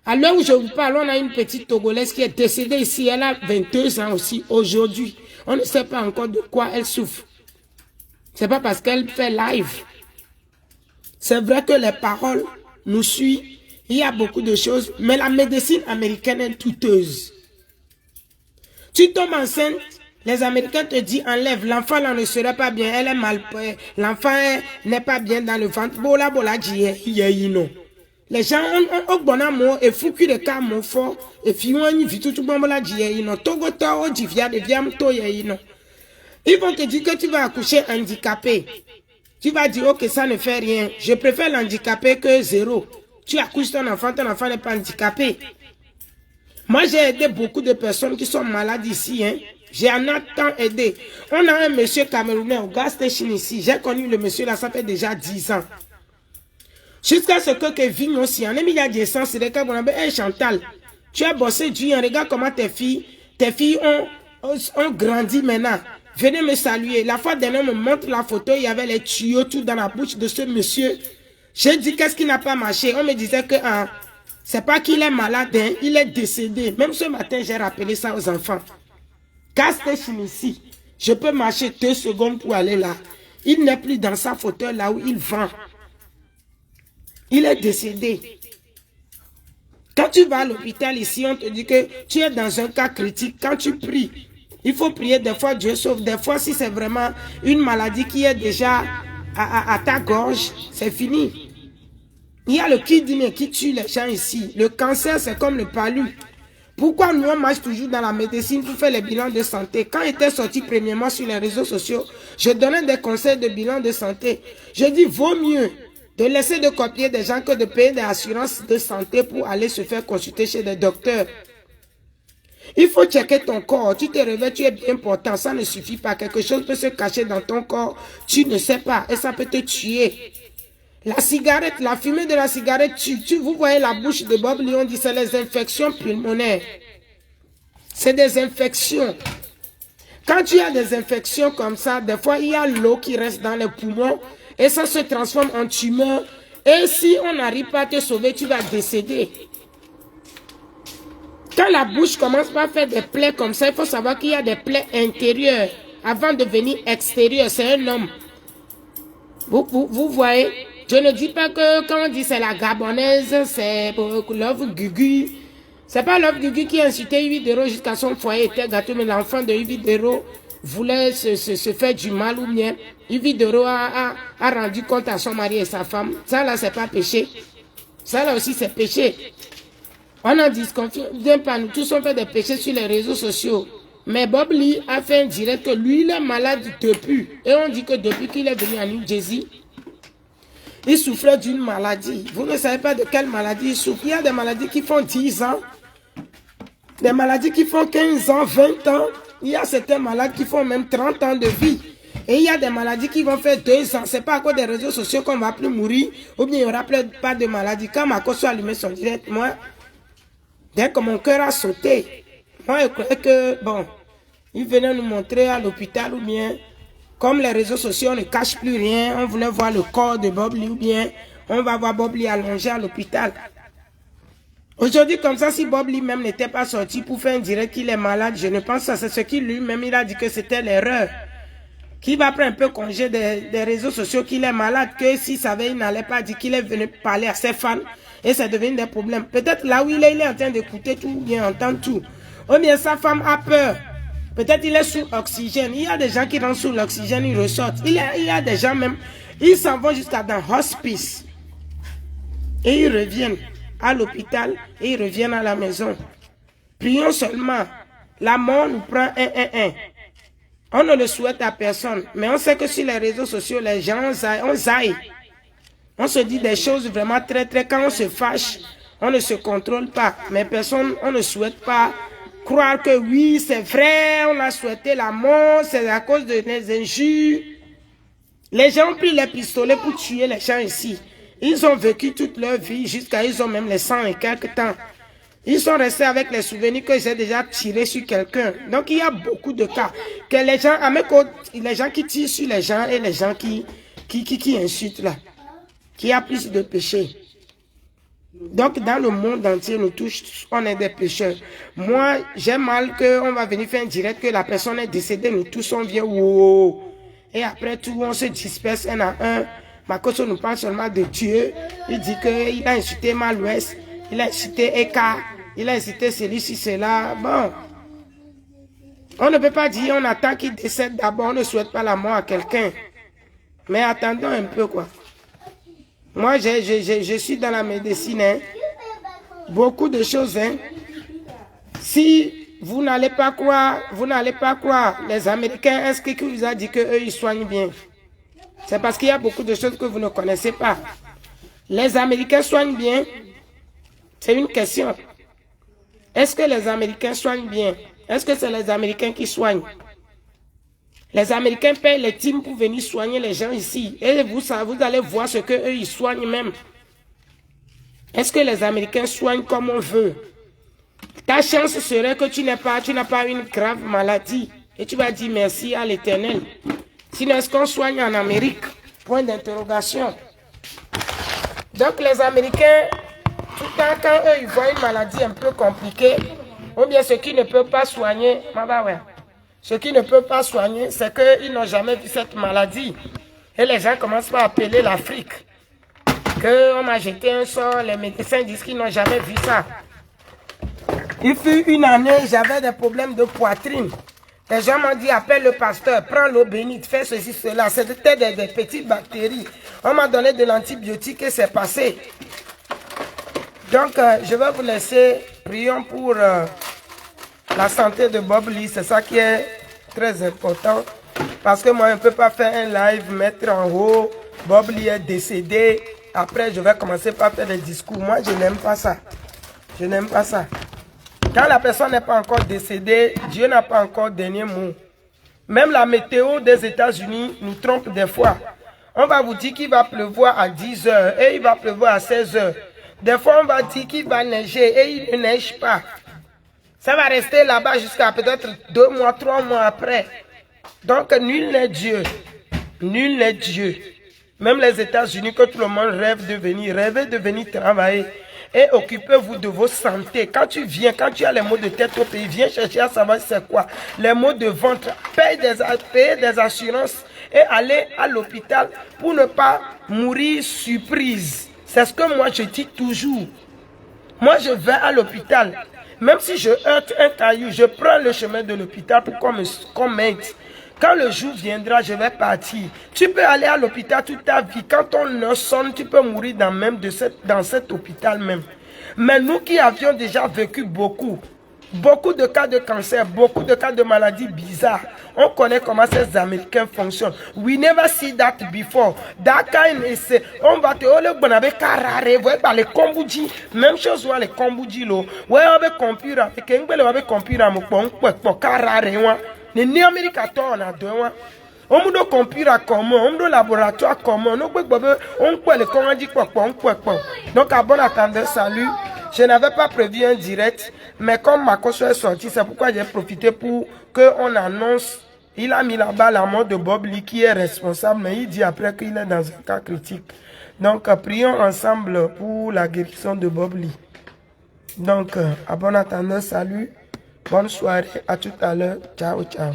À l'heure où je vous parle, on a une petite Togolaise qui est décédée ici. Elle a 22 ans aussi aujourd'hui. On ne sait pas encore de quoi elle souffre. C'est pas parce qu'elle fait live. C'est vrai que les paroles nous suivent. Il y a beaucoup de choses. Mais la médecine américaine est douteuse. Tu tombes enceinte, les Américains te disent enlève. L'enfant là ne serait pas bien. Elle est mal. L'enfant n'est pas bien dans le ventre. Bola bola non. Les gens ont bon amour et fou que le cas mon fort et fiouan ni vitu tout bon la dit non togo tao divia de viam to non. Ils vont te dire que tu vas accoucher handicapé. Tu vas dire ok ça ne fait rien. Je préfère l'handicapé que 0. Tu accouches ton enfant n'est pas handicapé. Moi j'ai aidé beaucoup de personnes qui sont malades ici hein. J'ai en tant aidé. On a un monsieur camerounais au gas station ici. J'ai connu le monsieur là ça fait déjà 10 ans. Jusqu'à ce que Kevin aussi, en a des sens, c'est le cas, hey Chantal, tu as bossé du regarde comment tes filles ont grandi maintenant. Venez me saluer. La fois dernière, on me montre la photo, il y avait les tuyaux tout dans la bouche de ce monsieur. J'ai dit qu'est-ce qui n'a pas marché. On me disait que C'est pas qu'il est malade, hein, il est décédé. Même ce matin, j'ai rappelé ça aux enfants. Casse-tête ici. Je peux marcher 2 secondes pour aller là. Il n'est plus dans sa fauteuil là où il vend. Il est décédé. Quand tu vas à l'hôpital ici, on te dit que tu es dans un cas critique. Quand tu pries, il faut prier. Des fois, Dieu sauve. Des fois, si c'est vraiment une maladie qui est déjà à ta gorge, c'est fini. Il y a le kidney qui tue les gens ici. Le cancer, c'est comme le palu. Pourquoi nous, on marche toujours dans la médecine pour faire les bilans de santé? Quand j'étais sorti premièrement sur les réseaux sociaux, je donnais des conseils de bilan de santé. Je dis, vaut mieux de laisser de copier des gens que de payer des assurances de santé pour aller se faire consulter chez des docteurs. Il faut checker ton corps. Tu te réveilles, tu es bien portant. Ça ne suffit pas. Quelque chose peut se cacher dans ton corps. Tu ne sais pas. Et ça peut te tuer. La cigarette, la fumée de la cigarette tue. Vous voyez la bouche de Bob Lee, on dit c'est les infections pulmonaires. C'est des infections. Quand tu as des infections comme ça, des fois il y a l'eau qui reste dans les poumons et ça se transforme en tumeur. Et si on n'arrive pas à te sauver, tu vas décéder. Quand la bouche commence à faire des plaies comme ça, il faut savoir qu'il y a des plaies intérieures avant de venir extérieures. C'est un homme. Vous voyez? Je ne dis pas que quand on dit c'est la gabonaise, c'est Love Gugu. C'est pas Love Gugu qui a incité 8 euros jusqu'à son foyer était gâteau, mais l'enfant de 8 euros voulait se faire du mal ou bien 8 euros a rendu compte à son mari et sa femme. Ça là, c'est pas péché. Ça là aussi, c'est péché. On en disconfie, nous tous on fait des péchés sur les réseaux sociaux. Mais Bob Lee a fait un direct que lui, il est malade depuis. Et on dit que depuis qu'il est venu à New Jersey, il souffrait d'une maladie. Vous ne savez pas de quelle maladie il souffre. Il y a des maladies qui font 10 ans. Des maladies qui font 15 ans, 20 ans. Il y a certains malades qui font même 30 ans de vie. Et il y a des maladies qui vont faire 2 ans. Ce n'est pas à cause des réseaux sociaux qu'on ne va plus mourir. Ou bien il n'y aura pas de maladie. Quand Marcos a allumé son direct, moi, dès que mon cœur a sauté, moi je croyais que, bon, il venait nous montrer à l'hôpital ou bien... Comme les réseaux sociaux ne cachent plus rien, on voulait voir le corps de Bob Lee ou bien on va voir Bob Lee allongé à l'hôpital. Aujourd'hui, comme ça, si Bob Lee même n'était pas sorti pour faire un direct qu'il est malade, je ne pense pas. C'est ce qu'il lui-même, il a dit que c'était l'erreur. Qu'il va prendre un peu congé des réseaux sociaux, qu'il est malade, que s'il savait, il n'allait pas dire qu'il est venu parler à ses fans et ça devient des problèmes. Peut-être là où il est en train d'écouter tout, bien entendre tout. Ou bien sa femme a peur. Peut-être il est sous oxygène. Il y a des gens qui rentrent sous l'oxygène, ils ressortent. Il y a des gens même, ils s'en vont jusqu'à dans hospice. Et ils reviennent à l'hôpital et ils reviennent à la maison. Prions seulement. La mort nous prend un. On ne le souhaite à personne. Mais on sait que sur les réseaux sociaux, les gens, on zaille. On se dit des choses vraiment très. Quand on se fâche, on ne se contrôle pas. Mais personne, on ne souhaite pas croire que oui, c'est vrai, on a souhaité la mort, c'est à cause de des injures. Les gens ont pris les pistolets pour tuer les gens ici. Ils ont vécu toute leur vie, jusqu'à ils ont même les 100 et quelques temps. Ils sont restés avec les souvenirs que j'ai déjà tiré sur quelqu'un. Donc il y a beaucoup de cas. Que les gens, à mes côtés, les gens qui tirent sur les gens et les gens qui insultent là. Qui a plus de péchés. Donc, dans le monde entier, nous tous, on est des pécheurs. Moi, j'ai mal qu'on va venir faire un direct que la personne est décédée. Nous tous, on vient, wow. Et après tout, on se disperse un à un. Marcos nous parle seulement de Dieu. Il dit qu'il a insulté Mal-Ouest. Il a insulté Eka. Il a insulté celui-ci, cela. Bon. On ne peut pas dire, on attend qu'il décède d'abord. On ne souhaite pas la mort à quelqu'un. Mais attendons un peu, quoi. Moi, je suis dans la médecine, hein. Beaucoup de choses, hein. Si vous n'allez pas croire, les Américains, est-ce que vous a dit qu'eux, ils soignent bien? C'est parce qu'il y a beaucoup de choses que vous ne connaissez pas. Les Américains soignent bien? C'est une question. Est-ce que les Américains soignent bien? Est-ce que c'est les Américains qui soignent? Les Américains payent les teams pour venir soigner les gens ici. Et vous allez voir ce qu'eux, ils soignent même. Est-ce que les Américains soignent comme on veut? Ta chance serait que tu n'as pas une grave maladie. Et tu vas dire merci à l'Éternel. Sinon, est-ce qu'on soigne en Amérique? Point d'interrogation. Donc, les Américains, tout le temps, quand eux, ils voient une maladie un peu compliquée, ou bien ceux qui ne peuvent pas soigner, ceux qui ne peuvent pas soigner, c'est qu'ils n'ont jamais vu cette maladie. Et les gens commencent à appeler l'Afrique. Qu'on m'a jeté un sort, les médecins disent qu'ils n'ont jamais vu ça. Il fut une année, j'avais des problèmes de poitrine. Les gens m'ont dit, appelle le pasteur, prends l'eau bénite, fais ceci, cela. C'était des petites bactéries. On m'a donné de l'antibiotique et c'est passé. Donc, je vais vous laisser. Prions pour la santé de Bob Lee. C'est ça qui est très important. Parce que moi, je ne peux pas faire un live, mettre en haut, Bob Lee est décédé. Après, je vais commencer par faire des discours. Moi, je n'aime pas ça. Je n'aime pas ça. Quand la personne n'est pas encore décédée, Dieu n'a pas encore dernier mot. Même la météo des États-Unis nous trompe des fois. On va vous dire qu'il va pleuvoir à 10 heures et il va pleuvoir à 16 heures. Des fois, on va dire qu'il va neiger et il ne neige pas. Ça va rester là-bas jusqu'à peut-être 2 mois, 3 mois après. Donc, nul n'est Dieu. Nul n'est Dieu. Même les États-Unis, que tout le monde rêve de venir, rêvez de venir travailler. Et occupez-vous de vos santé. Quand tu viens, quand tu as les maux de tête au pays, viens chercher à savoir c'est quoi. Les maux de ventre, paye des assurances et aller à l'hôpital pour ne pas mourir surprise. C'est ce que moi je dis toujours. Moi je vais à l'hôpital. Même si je heurte un caillou, je prends le chemin de l'hôpital pour qu'on m'aide. Quand le jour viendra, je vais partir. Tu peux aller à l'hôpital toute ta vie. Quand ton heure sonne, tu peux mourir dans cet hôpital même. Mais nous qui avions déjà vécu beaucoup de cas de cancer, beaucoup de cas de maladies bizarres, on connaît comment ces Américains fonctionnent. We never see that before. That kind is, on va te carré, vous voyez, les Kombouji, même chose, ouais, les Kombouji, là. Ouais, on va computer, on va computer, on carré, ni Amérique à toi on a deux on me doit computer comment on me doit laboratoire comment on peut le comment dit quoi donc à bon attendeur salut. Je n'avais pas prévu un direct mais comme ma coach est sortie c'est pourquoi j'ai profité pour que on annonce. Il a mis là-bas la mort de Bob Lee qui est responsable mais il dit après qu'il est dans un cas critique. Donc prions ensemble pour la guérison de Bob Lee. Donc à bon attendeur salut. Bonne soirée, à tout à l'heure. Ciao, ciao.